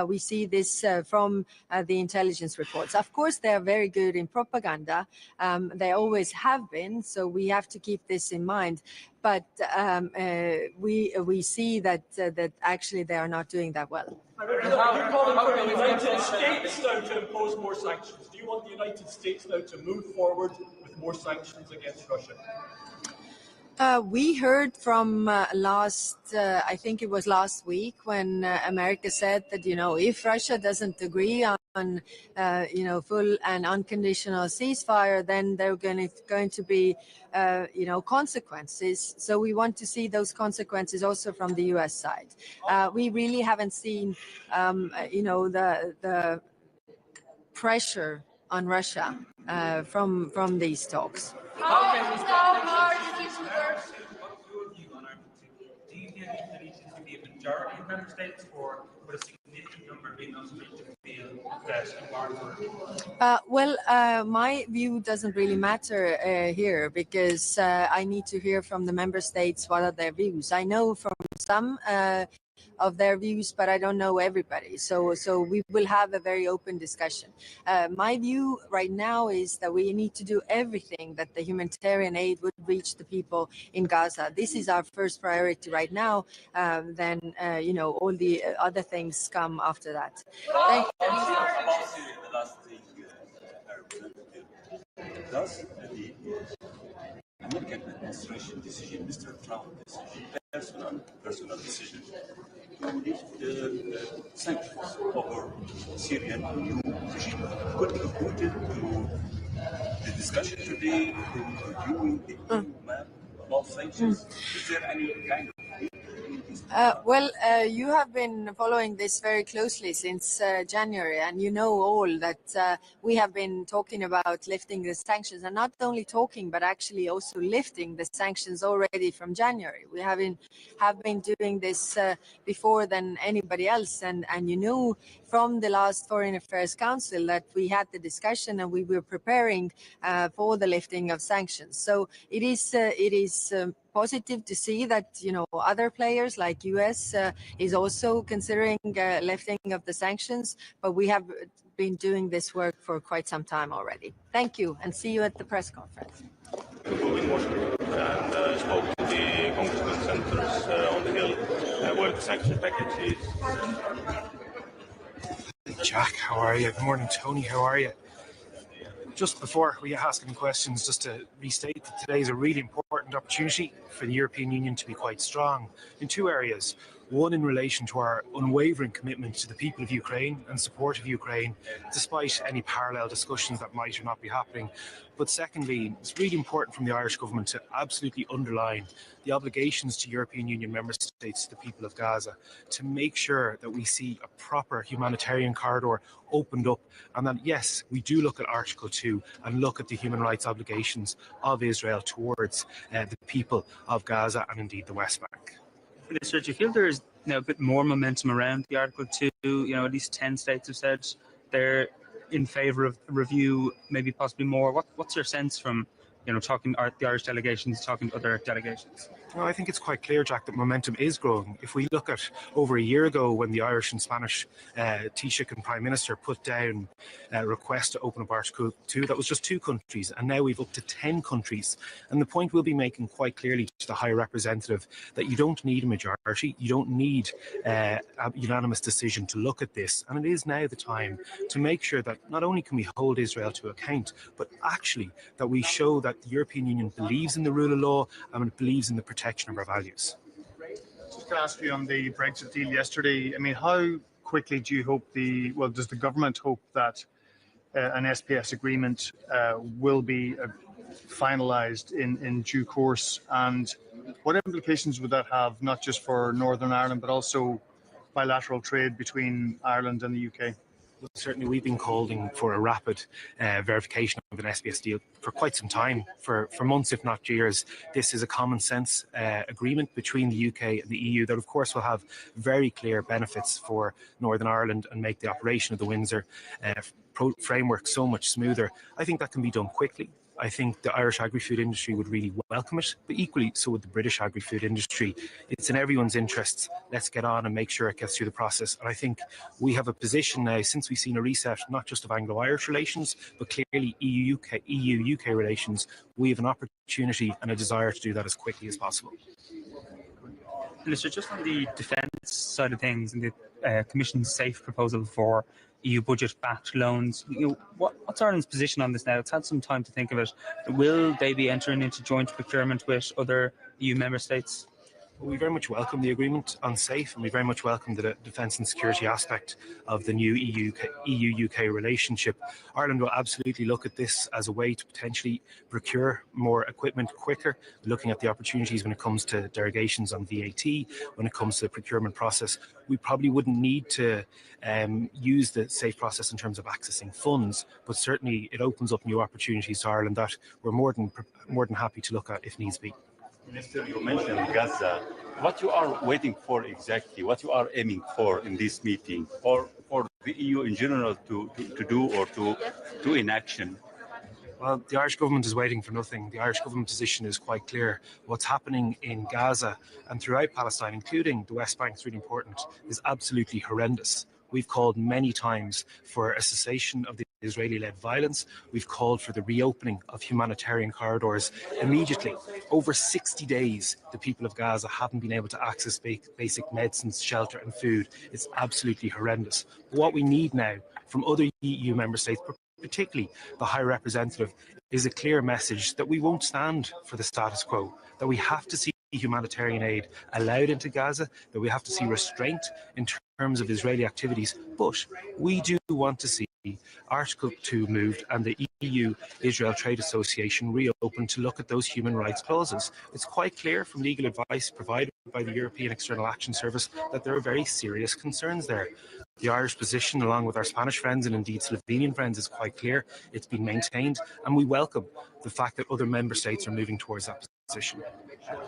We see this from the intelligence reports. Of course, they are very good in propaganda. They always have been. So we have to keep this in mind. But we see that actually they are not doing that well. You're calling for the United States now to impose more sanctions. Do you want the United States now to move forward with more sanctions against Russia? We heard from I think it was last week, when America said that, if Russia doesn't agree on, full and unconditional ceasefire, then there are going to be, consequences. So we want to see those consequences also from the U.S. side. We really haven't seen, the pressure on Russia from these talks. How hard is this work? What's your view on Argentina? Do you think that it needs to be a majority of member states, or would a significant number be enough to feel that Well, my view doesn't really matter here, because I need to hear from the member states what are their views. I know from some of their views, but I don't know everybody. So we will have a very open discussion. My view right now is that we need to do everything that the humanitarian aid would reach the people in Gaza. This is our first priority right now. Then, all the other things come after that. Thank you. Does the American administration decision, Mr. Trump decision, personal decision, to lift the sanctions over Syrian new regime could be put into the discussion today in reviewing the map about sanctions? Is there any kind of You have been following this very closely since January, and you know all that we have been talking about lifting the sanctions, and not only talking, but actually also lifting the sanctions already from January. We have been doing this before than anybody else, and you know from the last Foreign Affairs Council that we had the discussion and we were preparing for the lifting of sanctions. So it is positive to see that other players like US is also considering lifting of the sanctions, but we have been doing this work for quite some time already. Thank you, and see you at the press conference. In Washington and spoke to the congressmen, senators on the Hill where the sanction package is. Jack, how are you? Good morning, Tony. How are you? Just before we ask any questions, just to restate that today is a really important opportunity for the European Union to be quite strong in two areas. One, in relation to our unwavering commitment to the people of Ukraine and support of Ukraine, despite any parallel discussions that might or not be happening. But secondly, it's really important from the Irish government to absolutely underline the obligations to European Union member states, to the people of Gaza, to make sure that we see a proper humanitarian corridor opened up, and that, yes, we do look at Article 2 and look at the human rights obligations of Israel towards the people of Gaza and indeed the West Bank. Minister, do you feel there is now a bit more momentum around the Article 2? At least 10 states have said they're in favour of review, maybe possibly more. What's your sense from talking the Irish delegations, talking to other delegations? Well, I think it's quite clear, Jack, that momentum is growing. If we look at over a year ago when the Irish and Spanish Taoiseach and Prime Minister put down a request to open up Article 2, that was just 2 countries, and now we've up to 10 countries. And the point we'll be making quite clearly to the High Representative that you don't need a majority, you don't need a unanimous decision to look at this. And it is now the time to make sure that not only can we hold Israel to account, but actually that we show that the European Union believes in the rule of law and it believes in the protection of our values. Just to ask you on the Brexit deal yesterday, I mean, how quickly do you hope does the government hope that an SPS agreement will be finalised in due course, and what implications would that have, not just for Northern Ireland, but also bilateral trade between Ireland and the UK? Certainly, we've been calling for a rapid verification of an SPS deal for quite some time, for months, if not years. This is a common sense agreement between the UK and the EU that, of course, will have very clear benefits for Northern Ireland and make the operation of the Windsor framework so much smoother. I think that can be done quickly. I think the Irish agri-food industry would really welcome it, but equally so would the British agri-food industry. It's in everyone's interests. Let's get on and make sure it gets through the process. And I think we have a position now, since we've seen a reset, not just of Anglo-Irish relations, but clearly EU-UK relations. We have an opportunity and a desire to do that as quickly as possible. Minister, just on the defence side of things and the Commission's SAFE proposal for EU budget-backed loans, what's Ireland's position on this now? It's had some time to think of it. Will they be entering into joint procurement with other EU member states? We very much welcome the agreement on SAFE, and we very much welcome the defence and security aspect of the new EU-UK relationship. Ireland will absolutely look at this as a way to potentially procure more equipment quicker, looking at the opportunities when it comes to derogations on VAT, when it comes to the procurement process. We probably wouldn't need to use the SAFE process in terms of accessing funds, but certainly it opens up new opportunities to Ireland that we're more than happy to look at if needs be. Minister, you mentioned Gaza. What you are waiting for exactly, what you are aiming for in this meeting, or for the EU in general to do or to enaction? Well, the Irish government is waiting for nothing. The Irish government position is quite clear. What's happening in Gaza and throughout Palestine, including the West Bank, is really important, is absolutely horrendous. We've called many times for a cessation of the Israeli-led violence. We've called for the reopening of humanitarian corridors immediately. Over 60 days, the people of Gaza haven't been able to access basic medicines, shelter and food. It's absolutely horrendous. But what we need now from other EU member states, particularly the High Representative, is a clear message that we won't stand for the status quo, that we have to see humanitarian aid allowed into Gaza, that we have to see restraint in terms of Israeli activities, but we do want to see Article 2 moved and the EU-Israel Trade Association reopened to look at those human rights clauses. It's quite clear from legal advice provided by the European External Action Service that there are very serious concerns there. The Irish position, along with our Spanish friends and indeed Slovenian friends, is quite clear. It's been maintained, and we welcome the fact that other member states are moving towards that position.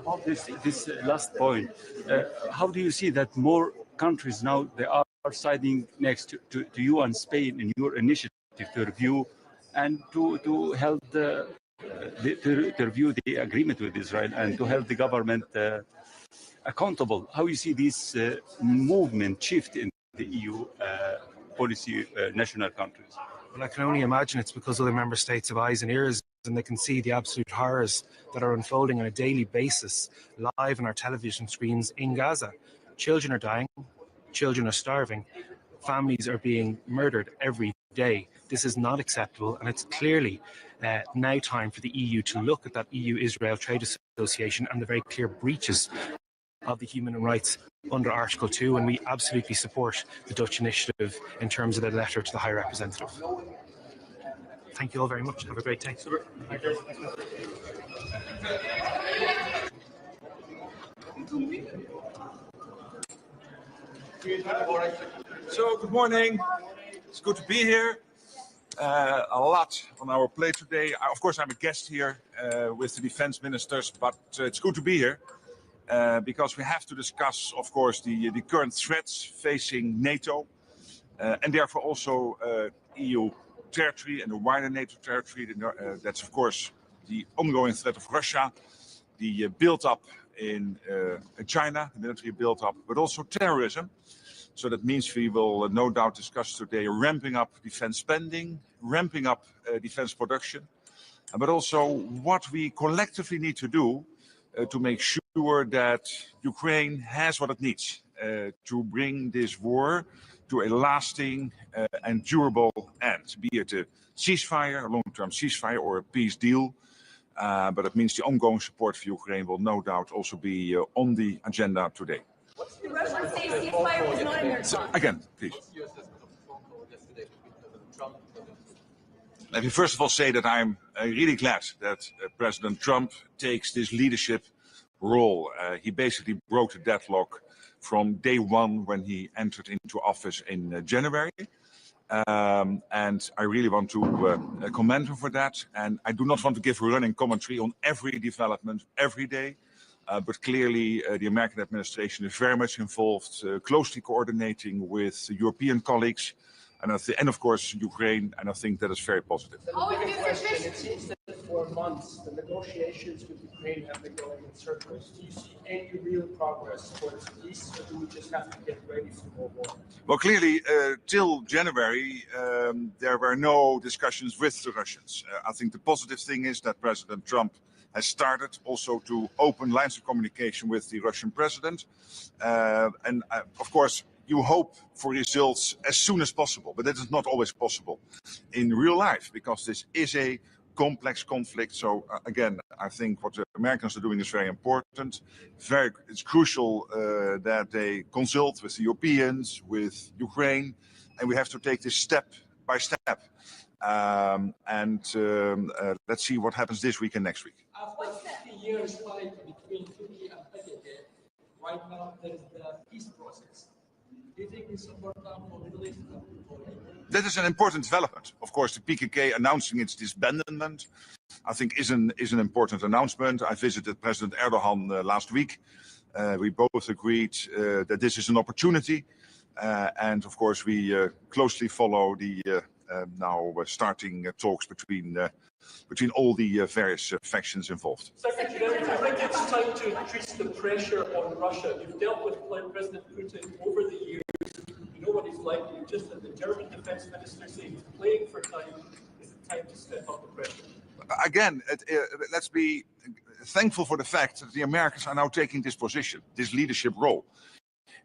About this last point, how do you see that more countries now they are siding next to you and Spain in your initiative to review and to help to review the agreement with Israel and to help the government accountable? How you see this movement shift in the EU policy national countries? Well, I can only imagine it's because other member states have eyes and ears and they can see the absolute horrors that are unfolding on a daily basis live on our television screens in Gaza. Children are dying, children are starving, families are being murdered every day. This is not acceptable, and it's clearly now time for the EU to look at that EU-Israel Trade Association and the very clear breaches of the human rights under Article 2, and we absolutely support the Dutch initiative in terms of the letter to the High Representative. Thank you all very much. Have a great day. Super. So, good morning. It's good to be here. A lot on our plate today. Of course, I'm a guest here with the defense ministers, but it's good to be here because we have to discuss, of course, the current threats facing NATO and therefore also EU territory and the wider NATO territory. That's, of course, the ongoing threat of Russia, the build-up in China, the military build-up, but also terrorism. So that means we will no doubt discuss today ramping up defense spending, ramping up defense production, but also what we collectively need to do to make sure that Ukraine has what it needs to bring this war to a lasting and durable end, be it a ceasefire, a long-term ceasefire or a peace deal. But it means the ongoing support for Ukraine will no doubt also be on the agenda today. The Russians say ceasefire was not in their So, again, please. Let me first of all say that I'm really glad that President Trump takes this leadership role. He basically broke the deadlock from day one when he entered into office in January. And I really want to commend him for that. And I do not want to give running commentary on every development every day. But clearly, the American administration is very much involved, closely coordinating with European colleagues, and of course, Ukraine, and I think that is very positive. It seems that for months, the negotiations with Ukraine have been going in circles. Do you see any real progress towards peace, or do we just have to get ready for more war? Well, clearly, till January, there were no discussions with the Russians. I think the positive thing is that President Trump has started also to open lines of communication with the Russian president. And of course, you hope for results as soon as possible, but that is not always possible in real life because this is a complex conflict. So again, I think what the Americans are doing is very important. It's crucial that they consult with the Europeans, with Ukraine, and we have to take this step by step. Let's see what happens this week and next week. After 50 years fight between Turkey and PKK, right now there is the peace process. Do you think it's important for the Middle East? That is an important development. Of course, the PKK announcing its disbandment, I think, is an important announcement. I visited President Erdogan last week. We both agreed that this is an opportunity. And of course, we closely follow the now starting talks between all the various factions involved. Secretary, I think it's time to increase the pressure on Russia. You've dealt with President Putin over the years. You know what he's like. You just had the German defense minister say he's playing for time. Is it time to step up the pressure? Again, let's be thankful for the fact that the Americans are now taking this position, this leadership role.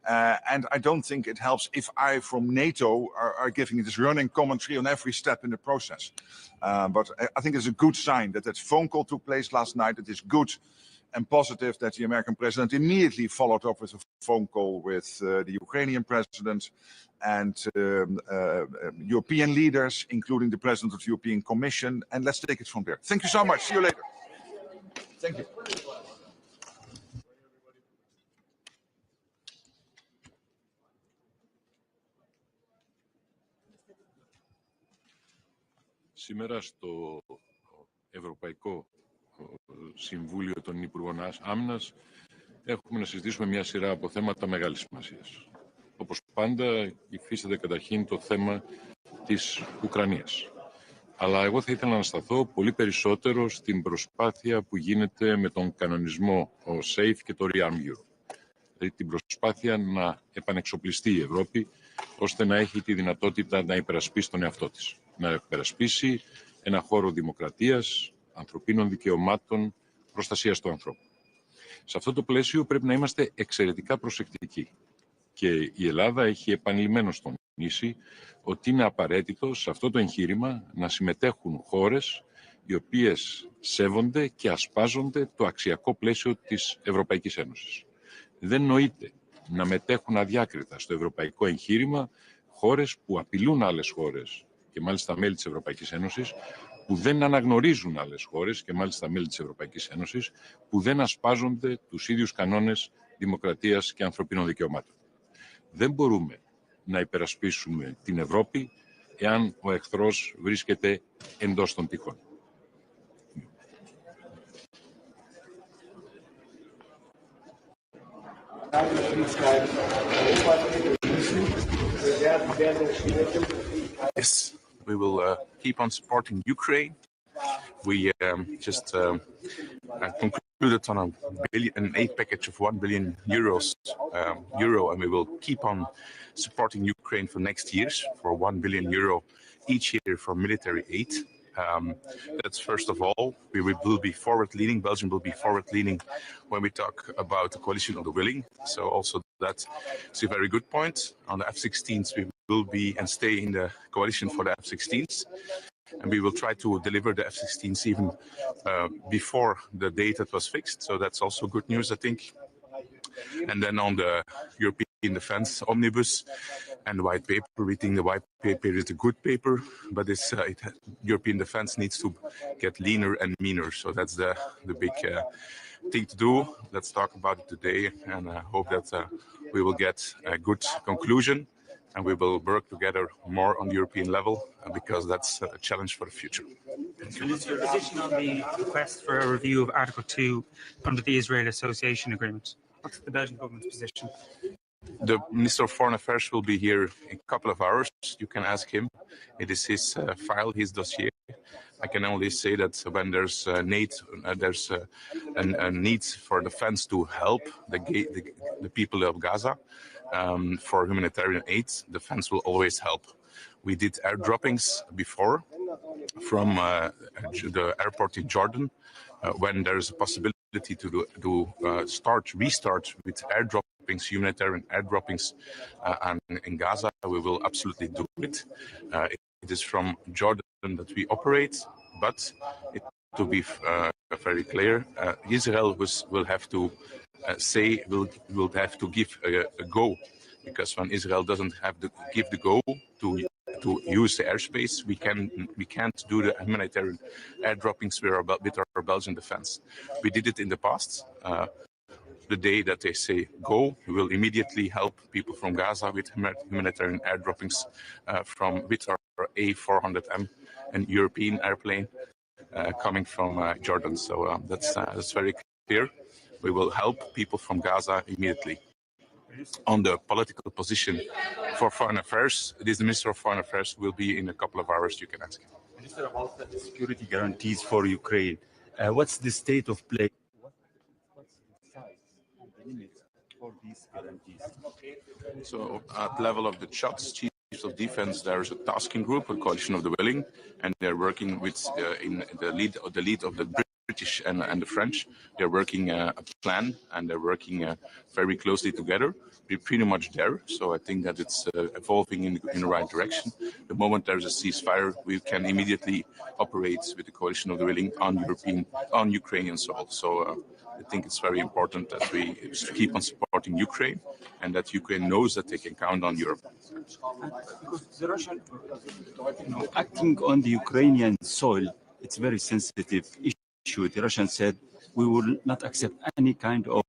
And I don't think it helps if I from NATO are giving this running commentary on every step in the process. But I think it's a good sign that that phone call took place last night. It is good and positive that the American president immediately followed up with a phone call with the Ukrainian president and European leaders, including the president of the European Commission. And let's take it from there. Thank you so much. See you later. Thank you. Σήμερα στο Ευρωπαϊκό Συμβούλιο των Υπουργών Άμυνας έχουμε να συζητήσουμε μια σειρά από θέματα μεγάλης σημασίας. Όπως πάντα υφίσταται καταρχήν το θέμα της Ουκρανίας. Αλλά εγώ θα ήθελα να σταθώ πολύ περισσότερο στην προσπάθεια που γίνεται με τον κανονισμό SAFE και το Rearm Europe. Δηλαδή την προσπάθεια να επανεξοπλιστεί η Ευρώπη ώστε να έχει τη δυνατότητα να υπερασπίσει τον εαυτό της. Να υπερασπίσει ένα χώρο δημοκρατίας, ανθρωπίνων δικαιωμάτων, προστασίας του ανθρώπου. Σε αυτό το πλαίσιο πρέπει να είμαστε εξαιρετικά προσεκτικοί. Και η Ελλάδα έχει επανειλημμένως τονίσει ότι είναι απαραίτητο σε αυτό το εγχείρημα να συμμετέχουν χώρες οι οποίες σέβονται και ασπάζονται το αξιακό πλαίσιο της Ευρωπαϊκής Ένωσης. Δεν νοείται να μετέχουν αδιάκριτα στο ευρωπαϊκό εγχείρημα χώρες που απειλούν άλλες χώρες και μάλιστα μέλη της Ευρωπαϊκής Ένωσης, που δεν αναγνωρίζουν άλλες χώρες και μάλιστα μέλη της Ευρωπαϊκής Ένωσης, που δεν ασπάζονται τους ίδιους κανόνες δημοκρατίας και ανθρωπίνων δικαιωμάτων. Δεν μπορούμε να υπερασπίσουμε την Ευρώπη εάν ο εχθρός βρίσκεται εντός των τυχών. Yes, we will keep on supporting Ukraine. We just concluded on an aid package of 1 billion euros, and we will keep on supporting Ukraine for next years for 1 billion euro each year for military aid. That's first of all. We will be forward-leaning. Belgium will be forward-leaning when we talk about the coalition of the willing. So also that's a very good point. On the F-16s, we will be and stay in the coalition for the F-16s. And we will try to deliver the F-16s even before the date that was fixed. So that's also good news, I think. And then on the European Defence Omnibus and the White Paper, we think the White Paper is a good paper, but European defence needs to get leaner and meaner. So that's the big thing to do. Let's talk about it today, and I hope that we will get a good conclusion. And we will work together more on the European level because that's a challenge for the future. What is your position on the request for a review of Article 2 under the Israel Association Agreement? What's the Belgian government's position? The Minister of Foreign Affairs will be here in a couple of hours. You can ask him. It is his file, his dossier. I can only say that when there's a need for defense to help the people of Gaza, for humanitarian aid, defense will always help. We did airdroppings before from the airport in Jordan. When there is a possibility to restart with airdroppings, humanitarian airdroppings in Gaza, we will absolutely do it. It is from Jordan that we operate, but to be very clear, Israel will have to will have to give a go, because when Israel doesn't have to give the go to use the airspace, we can't do the humanitarian airdroppings with our Belgian defense. We did it in the past. The day that they say go, we will immediately help people from Gaza with humanitarian airdroppings with our A400M, an European airplane coming from Jordan. So that's very clear. We will help people from Gaza immediately. On the political position for Foreign Affairs, it is the Minister of Foreign Affairs will be in a couple of hours. You can ask him. Minister, about the security guarantees for Ukraine, what's the state of play? What's the size and the limits for these guarantees? So at level of the chiefs of defense, there is a tasking group, a coalition of the willing, and they're working with in the lead of the British and the French. They're working a plan, and they're working very closely together. We're pretty much there, so I think that it's evolving in the right direction. The moment there's a ceasefire, we can immediately operate with the coalition of the willing on Ukrainian soil. So I think it's very important that we keep on supporting Ukraine and that Ukraine knows that they can count on Europe. Because the Russian acting on the Ukrainian soil, it's very sensitive issue. The Russians said we will not accept any kind of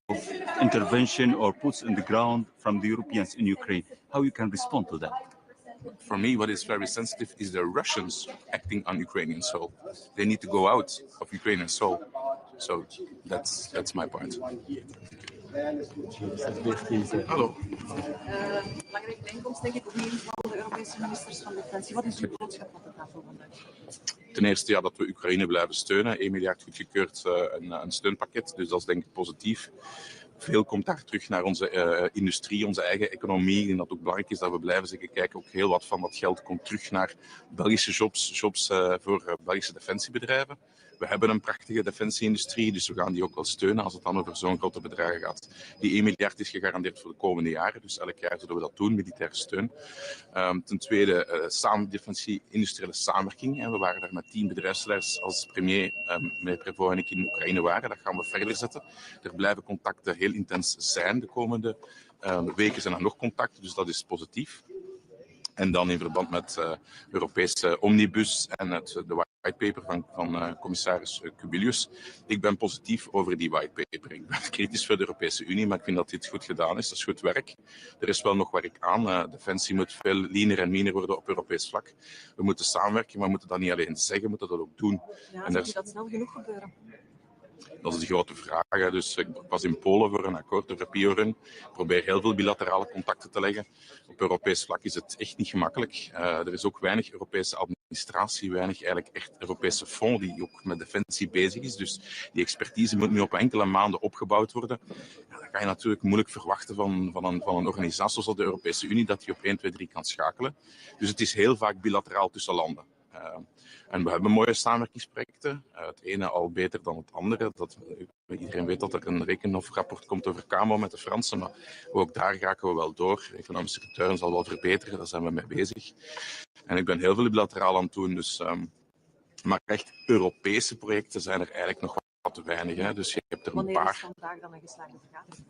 intervention or boots on the ground from the Europeans in Ukraine. How you can respond to that? For me, what is very sensitive is the Russians acting on Ukrainian soil. They need to go out of Ukrainian soil. So that's my point. Hallo. Belangrijke bijeenkomst, denk ik, opnieuw van de Europese ministers van Defensie. Wat is uw boodschap op de tafel vandaag? Ten eerste ja, dat we Oekraïne blijven steunen. 1 miljard goedgekeurd, een steunpakket. Dus dat is denk ik positief. Veel komt daar terug naar onze industrie, onze eigen economie. En dat ook belangrijk is dat we blijven zeggen, kijk, ook heel wat van dat geld komt terug naar Belgische jobs voor Belgische defensiebedrijven. We hebben een prachtige defensieindustrie, dus we gaan die ook wel steunen als het dan over zo'n grote bedragen gaat. Die 1 miljard is gegarandeerd voor de komende jaren, dus elk jaar zullen we dat doen, militaire steun. Ten tweede, defensie-industriële samenwerking. En we waren daar met 10 bedrijfsleiders als premier, meneer Prévost en ik in Oekraïne waren. Dat gaan we verder zetten. Er blijven contacten heel intens zijn de komende weken zijn er nog contacten, dus dat is positief. En dan in verband met Europese omnibus en de whitepaper van commissaris Kubilius. Ik ben positief over die whitepaper. Ik ben kritisch voor de Europese Unie, maar ik vind dat dit goed gedaan is. Dat is goed werk. Er is wel nog werk aan. Defensie moet veel leaner en meaner worden op Europees vlak. We moeten samenwerken, maar we moeten dat niet alleen zeggen, we moeten dat ook doen. Ja, zie je dat snel genoeg gebeuren? Dat is de grote vraag. Dus ik was in Polen voor een akkoord over PIORUN. Ik probeer heel veel bilaterale contacten te leggen. Op Europees vlak is het echt niet gemakkelijk. Er is ook weinig Europese administratie, weinig eigenlijk echt Europese fonds die ook met defensie bezig is. Dus die expertise moet nu op enkele maanden opgebouwd worden. Ja, dan kan je natuurlijk moeilijk verwachten van een organisatie zoals de Europese Unie dat die op 1, 2, 3 kan schakelen. Dus het is heel vaak bilateraal tussen landen. En we hebben mooie samenwerkingsprojecten. Het ene al beter dan het andere. Iedereen weet dat er een rekenhofrapport komt over CAMO met de Fransen, maar ook daar raken we wel door. De economische return zal wel verbeteren, daar zijn we mee bezig. En ik ben heel veel bilateraal aan het doen, maar echt Europese projecten zijn er eigenlijk nog wat te weinig. Hè. Dus je hebt er een paar. Wanneer is vandaag dan een geslaagde vergadering?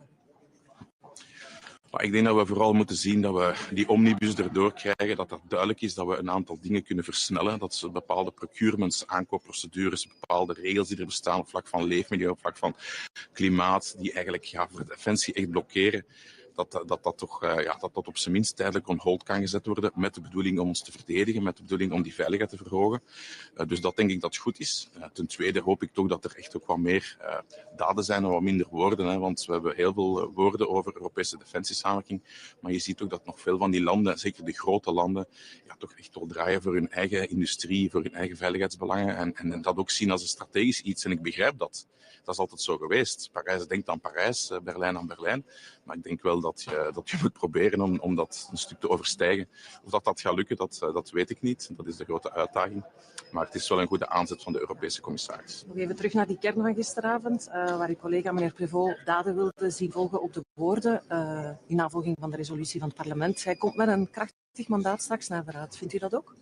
Maar ik denk dat we vooral moeten zien dat we die omnibus erdoor krijgen, dat het duidelijk is dat we een aantal dingen kunnen versnellen. Dat ze bepaalde procurements, aankoopprocedures, bepaalde regels die er bestaan op vlak van leefmilieu, op vlak van klimaat, die eigenlijk voor defensie echt blokkeren. Dat op zijn minst tijdelijk on hold kan gezet worden met de bedoeling om ons te verdedigen, met de bedoeling om die veiligheid te verhogen. Dus dat denk ik dat goed is. Ten tweede hoop ik toch dat er echt ook wat meer daden zijn en wat minder woorden. Hè, want we hebben heel veel woorden over Europese defensiesamenwerking. Maar je ziet ook dat nog veel van die landen, zeker de grote landen, toch echt wel draaien voor hun eigen industrie, voor hun eigen veiligheidsbelangen. En dat ook zien als een strategisch iets. En ik begrijp dat. Dat is altijd zo geweest. Parijs denkt aan Parijs, Berlijn aan Berlijn. Maar ik denk wel dat je moet proberen om dat een stuk te overstijgen. Of dat gaat lukken, dat weet ik niet. Dat is de grote uitdaging. Maar het is wel een goede aanzet van de Europese commissaris. Nog even terug naar die kern van gisteravond, waar uw collega meneer Prévost daden wilde zien volgen op de woorden in navolging van de resolutie van het parlement. Hij komt met een krachtig mandaat straks naar de Raad. Vindt u dat ook?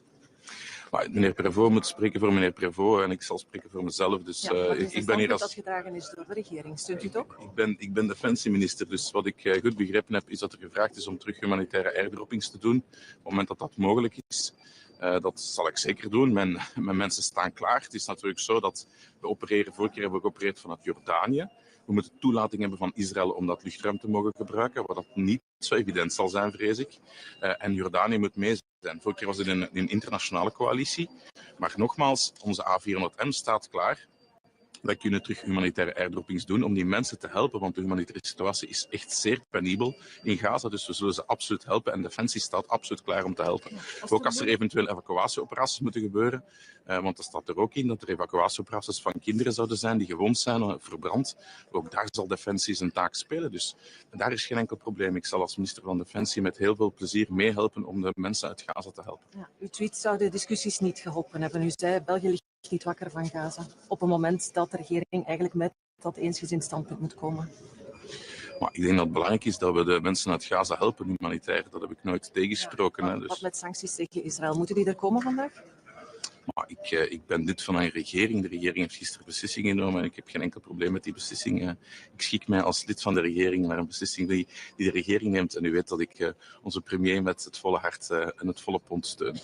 Maar meneer Prévost moet spreken voor meneer Prévost en ik zal spreken voor mezelf. Dus ik ben hier als... dat gedragen is door de regering. Steunt u het ook? Ik ben defensieminister, dus wat ik goed begrepen heb is dat er gevraagd is om terug humanitaire airdroppings te doen. Op het moment dat dat mogelijk is. Dat zal ik zeker doen. Mijn mensen staan klaar. Het is natuurlijk zo dat we opereren, vorige keer hebben we geopereerd vanuit Jordanië. We moeten toelating hebben van Israël om dat luchtruim te mogen gebruiken, wat dat niet zo evident zal zijn, vrees ik. En Jordanië moet mee zijn. Vorige keer was het een internationale coalitie. Maar nogmaals, onze A400M staat klaar. Wij kunnen terug humanitaire airdroppings doen om die mensen te helpen, want de humanitaire situatie is echt zeer penibel in Gaza, dus we zullen ze absoluut helpen en Defensie staat absoluut klaar om te helpen. Ook als er eventueel evacuatieoperaties moeten gebeuren, want er staat er ook in dat er evacuatieoperaties van kinderen zouden zijn die gewond zijn, verbrand. Ook daar zal Defensie zijn taak spelen, dus daar is geen enkel probleem. Ik zal als minister van Defensie met heel veel plezier meehelpen om de mensen uit Gaza te helpen. Ja, uw tweet zou de discussies niet geholpen hebben. U zei, België ligt niet wakker van Gaza. Op een moment dat de regering eigenlijk met dat eensgezind standpunt moet komen. Maar ik denk dat het belangrijk is dat we de mensen uit Gaza helpen, humanitair. Dat heb ik nooit tegengesproken. Wat met sancties tegen Israël? Moeten die er komen vandaag? Maar ik ben lid van een regering. De regering heeft gisteren beslissingen genomen en ik heb geen enkel probleem met die beslissingen. Ik schik mij als lid van de regering naar een beslissing die de regering neemt. En u weet dat ik onze premier met het volle hart en het volle pond steun.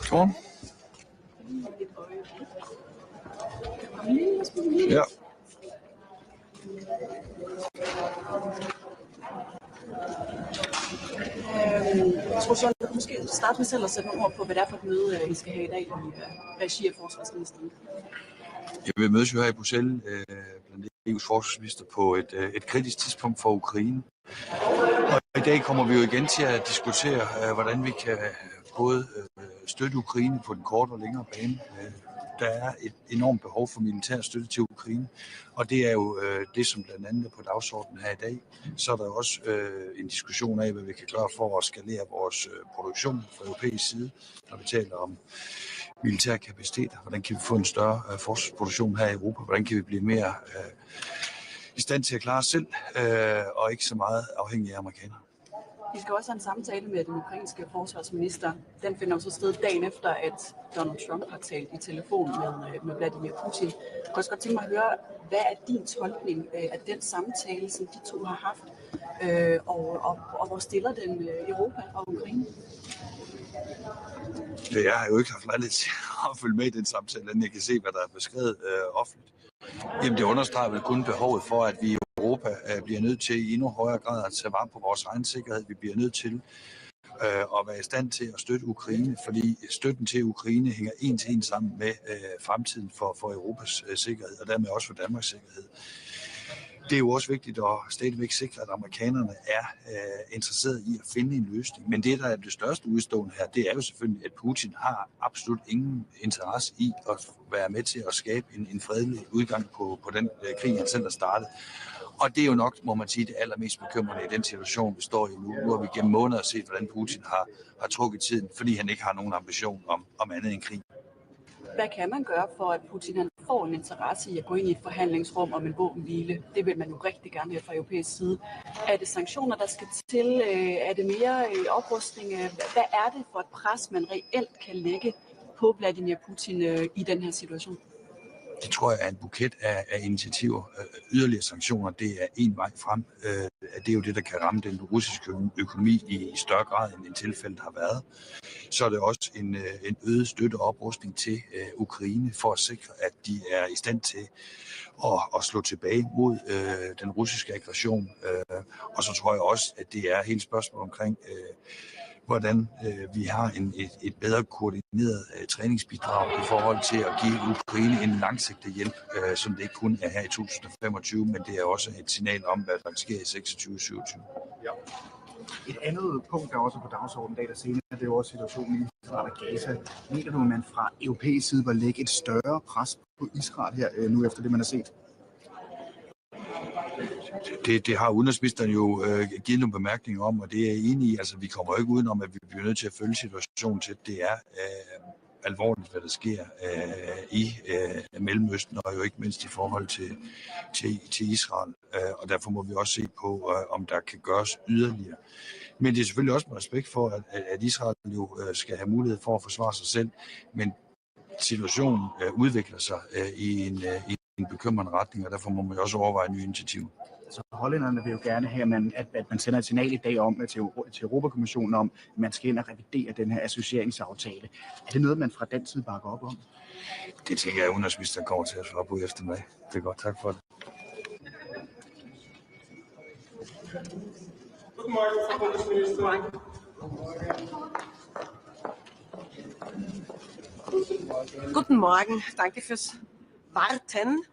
Kom. Ja. Tror du måske starte med selv at sætte nogle ord på, hvad det er for et møde, I skal have i dag i regi af forsvarsministeren? Vi mødes jo her i Bruxelles blandt EU's forsvarsminister på et kritisk tidspunkt for Ukraine. Og i dag kommer vi jo igen til at diskutere, hvordan vi kan både støtte Ukraine på den korte og længere bane. Der er et enormt behov for militær støtte til Ukraine, og det er jo det, som blandt andet er på dagsordenen her i dag. Så er der også en diskussion af, hvad vi kan gøre for at skalere vores produktion fra europæisk side, når vi taler om militære kapaciteter. Hvordan kan vi få en større forsvarsproduktion her i Europa? Hvordan kan vi blive mere i stand til at klare os selv, og ikke så meget afhængige af amerikanere? Vi skal også have en samtale med den ukrainske forsvarsminister. Den finder så sted dagen efter, at Donald Trump har talt i telefon med Vladimir Putin. Jeg kunne også godt tænke mig at høre, hvad er din tolkning af den samtale, som de to har haft, og hvor stiller den Europa og Ukraine? Jeg har jo ikke haft lejlighed til at følge med i den samtale, men jeg kan se, hvad der er beskrevet offentligt. Jamen, det understreger vel kun behovet for, at vi i Europa bliver nødt til i endnu højere grad at tage vare på vores egen sikkerhed. Vi bliver nødt til at være i stand til at støtte Ukraine, fordi støtten til Ukraine hænger en til en sammen med fremtiden for Europas sikkerhed, og dermed også for Danmarks sikkerhed. Det er jo også vigtigt at stadigvæk sikre, at amerikanerne er interesseret i at finde en løsning. Men det, der er det største udstående her, det er jo selvfølgelig, at Putin har absolut ingen interesse i at være med til at skabe en fredelig udgang på den krig, han selv har startet. Og det er jo nok, må man sige, det allermest bekymrende i den situation, vi står i nu. Nu har vi gennem måneder set, hvordan Putin har trukket tiden, fordi han ikke har nogen ambition om andet end krig. Hvad kan man gøre for, at Putin han får en interesse i at gå ind i et forhandlingsrum om en våbenhvile? Det vil man jo rigtig gerne have fra europæisk side. Er det sanktioner, der skal til? Er det mere oprustning? Hvad er det for et pres, man reelt kan lægge på Vladimir Putin i den her situation? Det tror jeg er en buket af initiativer. Yderligere sanktioner, det er en vej frem. Det er jo det, der kan ramme den russiske økonomi i større grad, end tilfældet har været. Så er det også en øget støtte og oprustning til Ukraine for at sikre, at de er i stand til at slå tilbage mod den russiske aggression. Og så tror jeg også, at det er hele spørgsmålet omkring, hvordan vi har et bedre koordineret træningsbidrag i forhold til at give Ukraine en langsigtet hjælp, som det ikke kun er her i 2025, men det er også et signal om, hvad der sker i 26-27. Ja. Et andet punkt, der også er på dagsordenen dag der senere, det er jo også situationen i Israel og Gaza. Mener du, at man fra europæisk side bør lægge et større pres på Israel her nu efter det, man har set? Det har udenrigsministeren jo givet nogle bemærkninger om, og det er jeg enig i. Altså, vi kommer jo ikke udenom, at vi bliver nødt til at følge situationen til. Det er alvorligt, hvad der sker i Mellemøsten, og jo ikke mindst i forhold til Israel. Og derfor må vi også se på, om der kan gøres yderligere. Men det er selvfølgelig også med respekt for, at Israel jo skal have mulighed for at forsvare sig selv. Men situationen udvikler sig i en bekymrende retning, og derfor må man også overveje nye initiativer. Så hollænderne vil jo gerne have, at man sender et signal i dag om til Europakommissionen om, at man skal ind og revidere den her associeringsaftale. Er det noget, man fra den side bakker op om? Det tænker jeg, at udenrigsministeren kommer til at svare på eftermiddag. Det er godt. Tak for det. Guten Morgen, danke fürs Warten.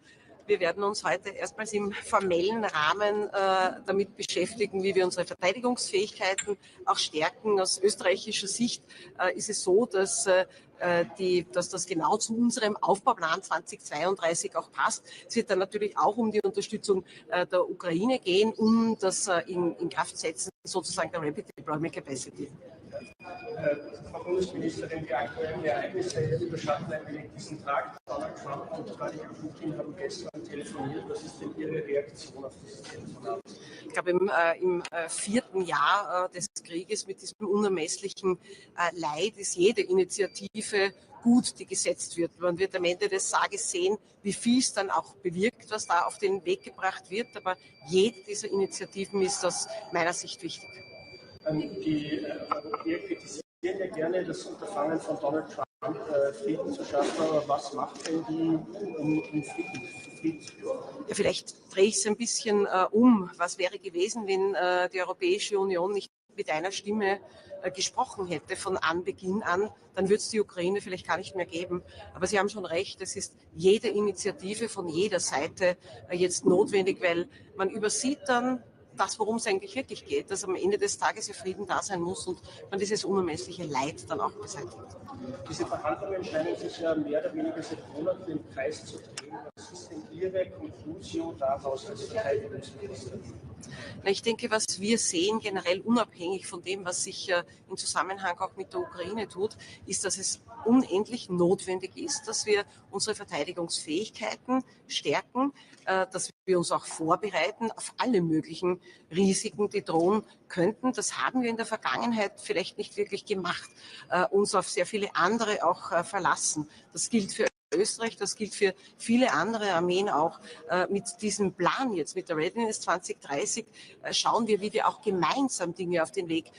Wir werden uns heute erstmals im formellen Rahmen damit beschäftigen, wie wir unsere Verteidigungsfähigkeiten auch stärken. Aus österreichischer Sicht ist es so, dass das genau zu unserem Aufbauplan 2032 auch passt. Es wird dann natürlich auch um die Unterstützung der Ukraine gehen, um das in Kraft setzen, sozusagen der Rapid Deployment Capacity. Frau Bundesministerin, die aktuellen Ereignisse überschatten ein wenig diesen Tag. Donald Trump und Wladimir Putin haben gestern telefoniert. Was ist denn Ihre Reaktion auf dieses Telefonat? Ich glaube, im 4. Jahr des Krieges mit diesem unermesslichen Leid ist jede Initiative gut, die gesetzt wird. Man wird am Ende des Tages sehen, wie viel es dann auch bewirkt, was da auf den Weg gebracht wird. Aber jede dieser Initiativen ist aus meiner Sicht wichtig. Die Europäer kritisieren ja gerne das Unterfangen von Donald Trump, Frieden zu schaffen. Aber was macht denn die, um Frieden zu führen? Ja, vielleicht drehe ich es ein bisschen um. Was wäre gewesen, wenn die Europäische Union nicht mit einer Stimme gesprochen hätte von Anbeginn an, dann würde es die Ukraine vielleicht gar nicht mehr geben. Aber Sie haben schon recht, es ist jede Initiative von jeder Seite jetzt notwendig, weil man übersieht dann das, worum es eigentlich wirklich geht, dass am Ende des Tages ja Frieden da sein muss und man dieses unermessliche Leid dann auch beseitigt. Diese Verhandlungen scheinen sich ja mehr oder weniger seit Monaten im Kreis zu drehen. Was ist denn Ihre Konklusion daraus als Verteidigungsminister? Ich denke, was wir sehen, generell unabhängig von dem, was sich im Zusammenhang auch mit der Ukraine tut, ist, dass es unendlich notwendig ist, dass wir unsere Verteidigungsfähigkeiten stärken, dass wir uns auch vorbereiten auf alle möglichen Risiken, die drohen könnten. Das haben wir in der Vergangenheit vielleicht nicht wirklich gemacht, uns auf sehr viele andere auch verlassen. Das gilt für Österreich, das gilt für viele andere Armeen auch. Mit diesem Plan jetzt, mit der Readiness 2030, schauen wir, wie wir auch gemeinsam Dinge auf den Weg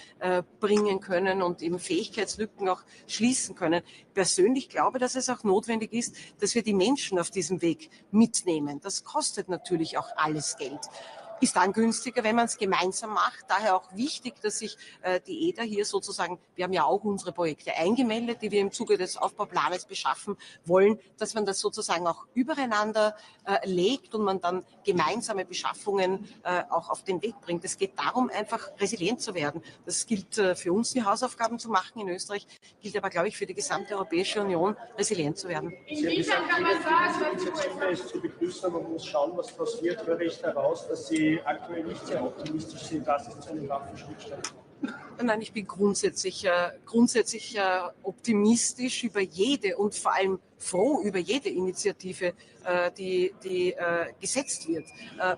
bringen können und eben Fähigkeitslücken auch schließen können. Ich persönlich glaube, dass es auch notwendig ist, dass wir die Menschen auf diesem Weg mitnehmen. Das kostet natürlich auch alles Geld. Ist dann günstiger, wenn man es gemeinsam macht. Daher auch wichtig, dass sich die EDA hier sozusagen, wir haben ja auch unsere Projekte eingemeldet, die wir im Zuge des Aufbauplanes beschaffen wollen, dass man das sozusagen auch übereinander legt und man dann gemeinsame Beschaffungen auch auf den Weg bringt. Es geht darum, einfach resilient zu werden. Das gilt für uns, die Hausaufgaben zu machen in Österreich, gilt aber, glaube ich, für die gesamte Europäische Union, resilient zu werden. Inwiefern kann man sagen, diese Initiative ist zu begrüßen, aber man muss schauen, was passiert. Höre ich daraus, dass Sie aktuell nicht sehr optimistisch sind, dass es zu einem Waffenstillstand kommt? Nein, ich bin grundsätzlich optimistisch über jede und vor allem froh über jede Initiative, die gesetzt wird.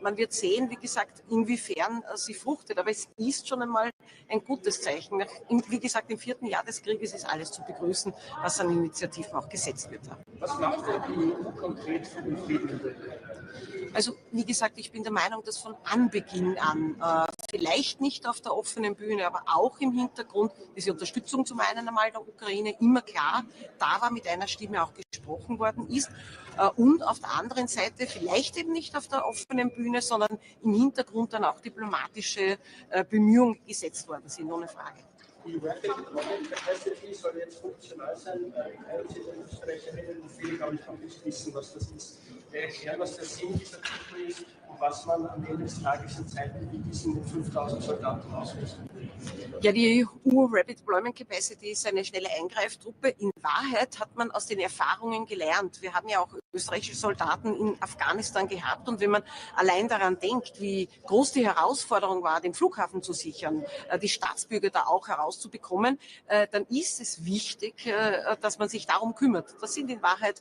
Man wird sehen, wie gesagt, inwiefern sie fruchtet. Aber es ist schon einmal ein gutes Zeichen. Wie gesagt, im 4. Jahr des Krieges ist alles zu begrüßen, was an Initiativen auch gesetzt wird. Was macht denn die EU konkret für den Frieden in der Welt? Also wie gesagt, ich bin der Meinung, dass von Anbeginn an, vielleicht nicht auf der offenen Bühne, aber auch im Hintergrund, diese Unterstützung zum einen einmal der Ukraine immer klar da war, mit einer Stimme auch gesprochen worden ist. Und auf der anderen Seite vielleicht eben nicht auf der offenen Bühne, sondern im Hintergrund dann auch diplomatische Bemühungen gesetzt worden sind, ohne Frage. Die Rapid Deployment Capacity soll jetzt funktional sein. Einige der Österreicherinnen und viele, glaube ich, noch nicht wissen, was das ist. Erklären, was der Sinn dieser Truppe ist und was man am Ende des Tages in Zeiten wie diesen mit 5000 Soldaten ausrüsten will. Ja, die EU Rapid Deployment Capacity ist eine schnelle Eingreiftruppe. In Wahrheit hat man aus den Erfahrungen gelernt. Wir haben ja auch österreichische Soldaten in Afghanistan gehabt und wenn man allein daran denkt, wie groß die Herausforderung war, den Flughafen zu sichern, die Staatsbürger da auch herauszubekommen, dann ist es wichtig, dass man sich darum kümmert. Das sind in Wahrheit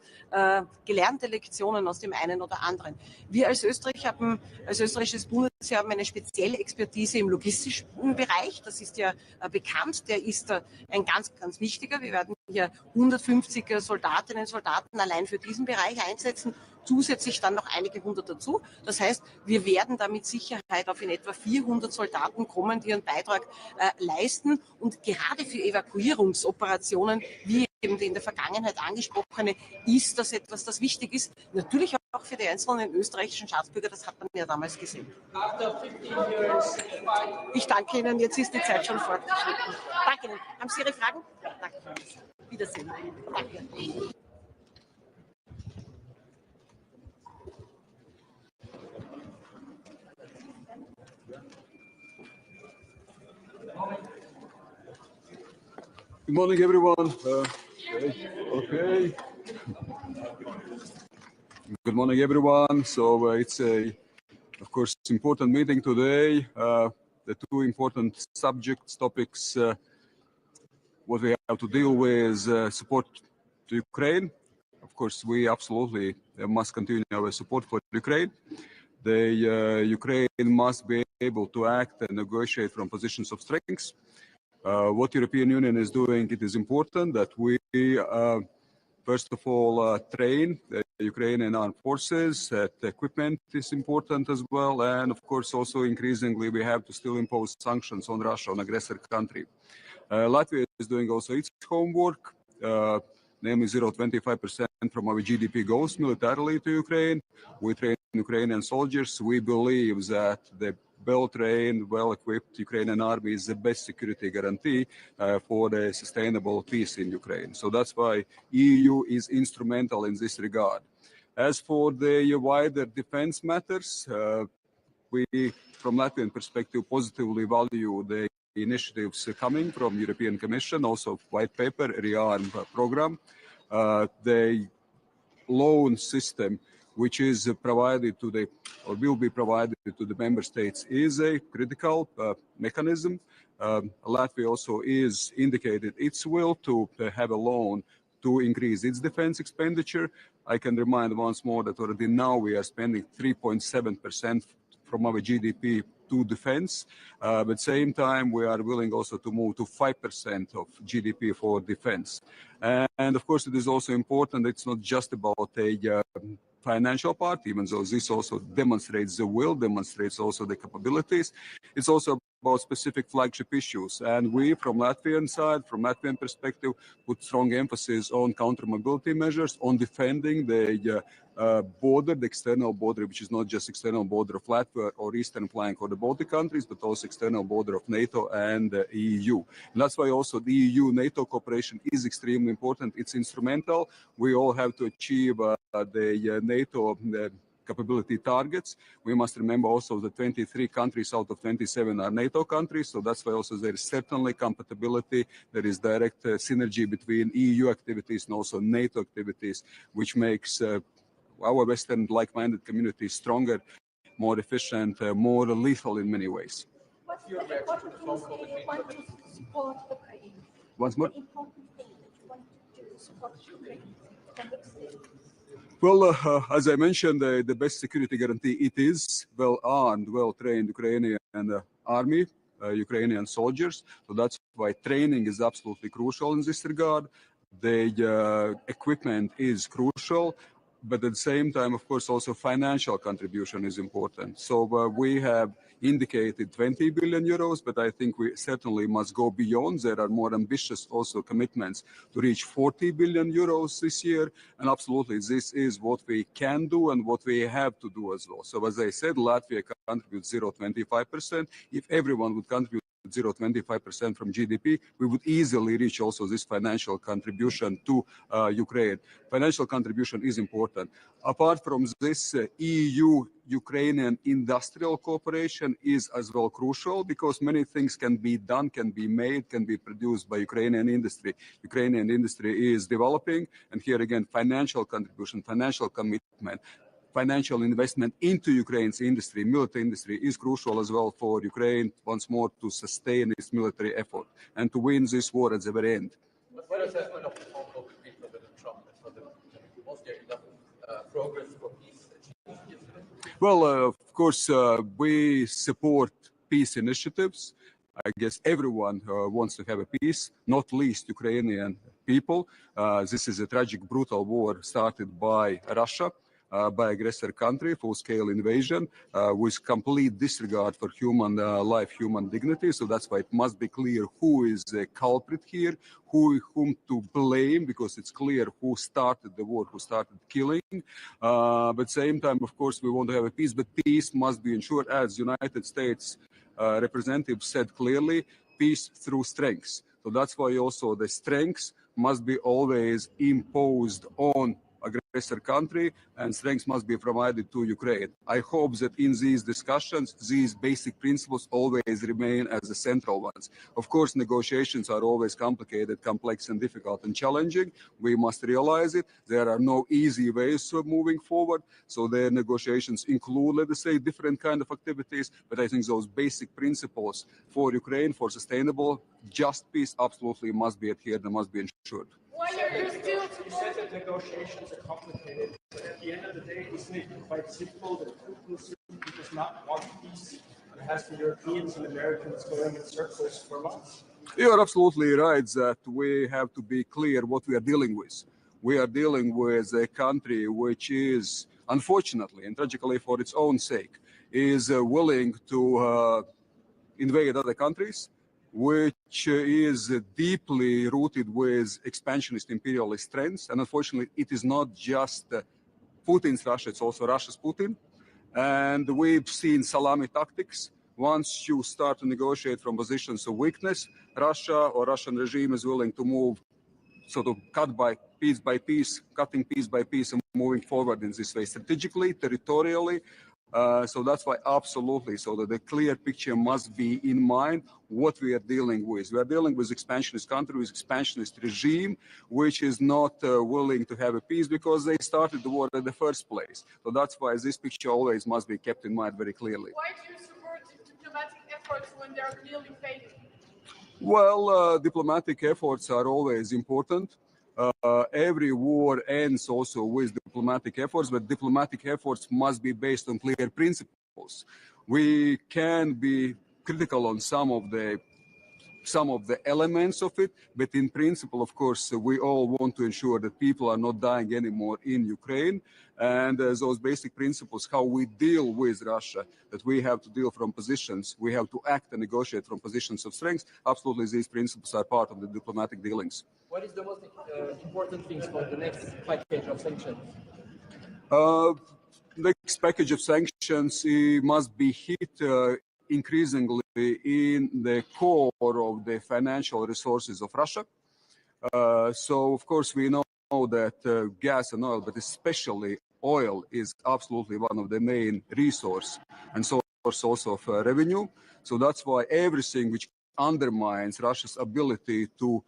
gelernte Lektionen aus dem einen oder anderen. Wir als Österreich haben, als österreichisches Bundesheer haben eine spezielle Expertise im logistischen Bereich. Das ist ja bekannt. Der ist ein ganz, ganz wichtiger. Wir werden hier 150 Soldatinnen und Soldaten allein für diesen Bereich einsetzen. Zusätzlich dann noch einige hundert dazu. Das heißt, wir werden da mit Sicherheit auf in etwa 400 Soldaten kommen, die ihren Beitrag leisten. Und gerade für Evakuierungsoperationen, wie eben die in der Vergangenheit angesprochene, ist das etwas, das wichtig ist. Natürlich auch für die einzelnen österreichischen Staatsbürger, das hat man ja damals gesehen. Ich danke Ihnen, jetzt ist die Zeit schon fortgeschritten. Danke Ihnen. Haben Sie Ihre Fragen? Ja, danke. Wiedersehen. Danke. Good morning, everyone. Okay. Good morning, everyone. So it's of course, important meeting today. The two important topics what we have to deal with support to Ukraine. Of course, we absolutely must continue our support for Ukraine. Ukraine must be able to act and negotiate from positions of strength. What European Union is doing, it is important that we first of all train the Ukrainian armed forces. That equipment is important as well, and of course also increasingly we have to still impose sanctions on Russia, on aggressor country. Latvia is doing also its homework, namely 0.25% from our GDP goes militarily to Ukraine. We train Ukrainian soldiers. We believe that the well-trained, well-equipped Ukrainian army is the best security guarantee for the sustainable peace in Ukraine. So that's why EU is instrumental in this regard. As for the wider defense matters, we, from Latvian perspective, positively value the initiatives coming from European Commission, also white paper, rearm program. The loan system which is provided to the, or will be provided to the member states, is a critical mechanism. Latvia also is indicated its will to have a loan to increase its defense expenditure. I can remind once more that already now we are spending 3.7% from our GDP to defense. But at the same time, we are willing also to move to 5% of GDP for defense. And of course, it is also important, it's not just about a financial part, even though this also demonstrates the will, demonstrates also the capabilities. It's also about specific flagship issues. And we, from Latvian side, from Latvian perspective, put strong emphasis on counter-mobility measures, on defending the border, the external border, which is not just external border of Latvia or eastern flank of the Baltic countries, but also external border of NATO and the EU. And that's why also the EU-NATO cooperation is extremely important. It's instrumental. We all have to achieve the NATO capability targets. We must remember also that 23 countries out of 27 are NATO countries, so that's why also there is certainly compatibility, there is direct synergy between EU activities and also NATO activities, which makes our Western like-minded community stronger, more efficient, more lethal in many ways. What's your reaction to the phone call between want to support Ukraine? Once more? The important thing that you want to support Ukraine. Well, as I mentioned, the best security guarantee, it is well-armed, well-trained Ukrainian army, Ukrainian soldiers. So that's why training is absolutely crucial in this regard. The equipment is crucial, but at the same time, of course, also financial contribution is important. So we have indicated 20 billion euros, but I think we certainly must go beyond. There are more ambitious also commitments to reach 40 billion euros this year. And absolutely, this is what we can do and what we have to do as well. So as I said, Latvia contributes 0.25%. If everyone would contribute 0.25% from GDP, we would easily reach also this financial contribution to Ukraine. Financial contribution is important. Apart from this, EU-Ukrainian industrial cooperation is as well crucial because many things can be done, can be made, can be produced by Ukrainian industry. Ukrainian industry is developing, and here again, financial contribution, financial commitment, financial investment into Ukraine's industry, military industry, is crucial as well for Ukraine, once more, to sustain its military effort and to win this war at the very end. What assessment of the phone call between President Trump and President Zelensky? Was there enough progress for peace achieved yesterday? Well, of course, we support peace initiatives. I guess everyone wants to have a peace, not least Ukrainian people. This is a tragic, brutal war started by Russia. By aggressor country, full-scale invasion, with complete disregard for human life, human dignity. So that's why it must be clear who is the culprit here, whom to blame, because it's clear who started the war, who started killing. But at the same time, of course, we want to have a peace, but peace must be ensured, as United States representative said clearly, peace through strengths. So that's why also the strengths must be always imposed on aggressor country, and strength must be provided to Ukraine. I hope that in these discussions, these basic principles always remain as the central ones. Of course, negotiations are always complicated, complex, and difficult and challenging. We must realize it. There are no easy ways of moving forward. So the negotiations include, let us say, different kind of activities. But I think those basic principles for Ukraine, for sustainable, just peace, absolutely must be adhered and must be ensured. Why are you still You said that negotiations are complicated, but at the end of the day, isn't it quite simple that Putin simply does not want peace and has the Europeans and Americans going in circles for months? You are absolutely right that we have to be clear what we are dealing with. We are dealing with a country which is, unfortunately and tragically for its own sake, is willing to invade other countries, which is deeply rooted with expansionist imperialist trends. And unfortunately, it is not just Putin's Russia, it's also Russia's Putin. And we've seen salami tactics. Once you start to negotiate from positions of weakness, Russia or Russian regime is willing to move sort of by piece, cutting piece by piece and moving forward in this way, strategically, territorially. So that's why absolutely, so that the clear picture must be in mind what we are dealing with. We are dealing with expansionist country, with expansionist regime, which is not willing to have a peace because they started the war in the first place. So that's why this picture always must be kept in mind very clearly. Why do you support diplomatic efforts when they are clearly failing? Well, diplomatic efforts are always important. Every war ends also with diplomatic efforts, but diplomatic efforts must be based on clear principles. We can be critical on some of the elements of it, but in principle, of course, we all want to ensure that people are not dying anymore in Ukraine. And those basic principles, how we deal with Russia, that we have to deal from positions, we have to act and negotiate from positions of strength. Absolutely, these principles are part of the diplomatic dealings. What is the most important things for the next package of sanctions? Next package of sanctions must be hit increasingly in the core of the financial resources of Russia. So, of course, we know that gas and oil, but especially oil, is absolutely one of the main resource and source also of revenue. So that's why everything which undermines Russia's ability to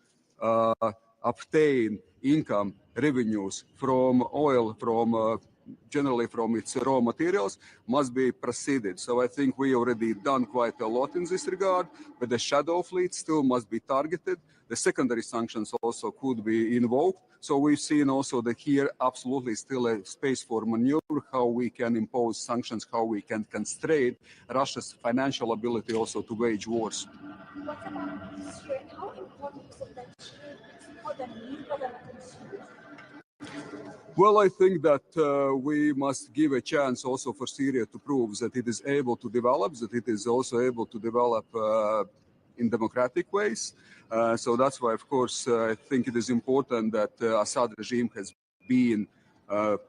obtain income, revenues from oil, from generally from its raw materials, must be preceded. So I think we already done quite a lot in this regard, but the shadow fleet still must be targeted. The secondary sanctions also could be invoked. So we've seen also that here absolutely still a space for maneuver, how we can impose sanctions, how we can constrain Russia's financial ability also to wage wars. What about this year? How important is it that for the people and consumers? Well, I think that we must give a chance also for Syria to prove that it is able to develop, that it is also able to develop in democratic ways. So that's why, of course, I think it is important that Assad regime has been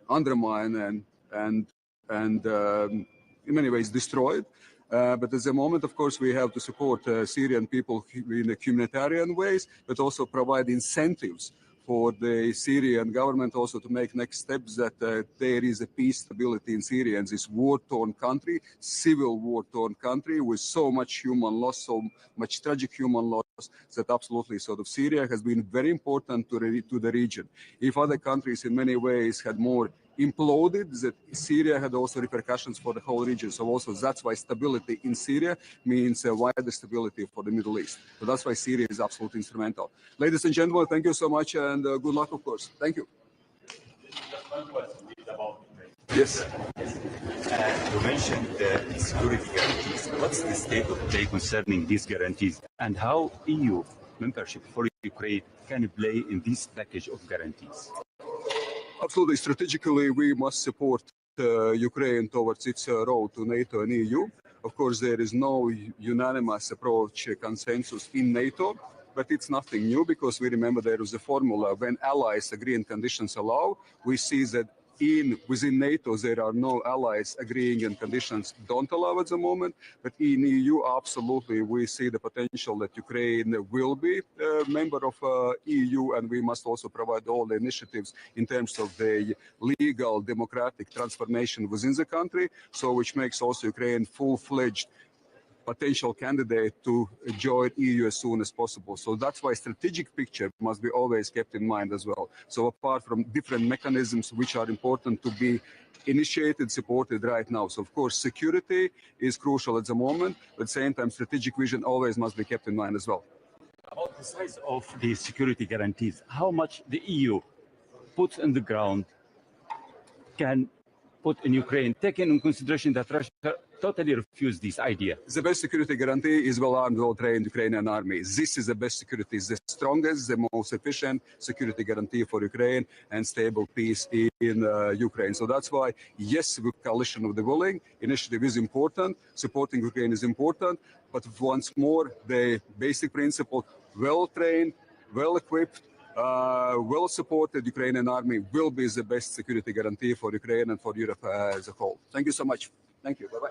undermined and in many ways destroyed. But at the moment, of course, we have to support Syrian people in humanitarian ways, but also provide incentives for the Syrian government also to make next steps that there is a peace, stability in Syria, and this war-torn country, civil war-torn country with so much human loss, so much tragic human loss, that absolutely sort of Syria has been very important to the region. If other countries in many ways had more imploded, that Syria had also repercussions for the whole region. So also that's why stability in Syria means wider stability for the Middle East. So that's why Syria is absolutely instrumental. Ladies and gentlemen, thank you so much and good luck, of course. Thank you. Just one question is about Yes. you mentioned the security guarantees. What's the state of play concerning these guarantees and how EU membership for Ukraine can play in this package of guarantees? Absolutely. Strategically, we must support Ukraine towards its road to NATO and EU. Of course, there is no unanimous approach, consensus in NATO, but it's nothing new because we remember there is a formula when allies agree and conditions allow. We see that within NATO, there are no allies agreeing and conditions don't allow at the moment. But in EU, absolutely, we see the potential that Ukraine will be a member of EU, and we must also provide all the initiatives in terms of the legal, democratic transformation within the country, so which makes also Ukraine full-fledged potential candidate to join EU as soon as possible. So that's why strategic picture must be always kept in mind as well. So apart from different mechanisms which are important to be initiated, supported right now. So of course, security is crucial at the moment, but at the same time, strategic vision always must be kept in mind as well. About the size of the security guarantees, how much the EU puts on the ground can put in Ukraine, taking in consideration that Russia totally refused this idea? The best security guarantee is well-armed, well-trained Ukrainian army. This is the best security, the strongest, the most efficient security guarantee for Ukraine and stable peace in Ukraine. So that's why, yes, the coalition of the willing initiative is important, supporting Ukraine is important, but once more, the basic principle, well-trained, well-equipped, well-supported Ukrainian army will be the best security guarantee for Ukraine and for Europe as a whole. Thank you so much. Thank you. Bye-bye.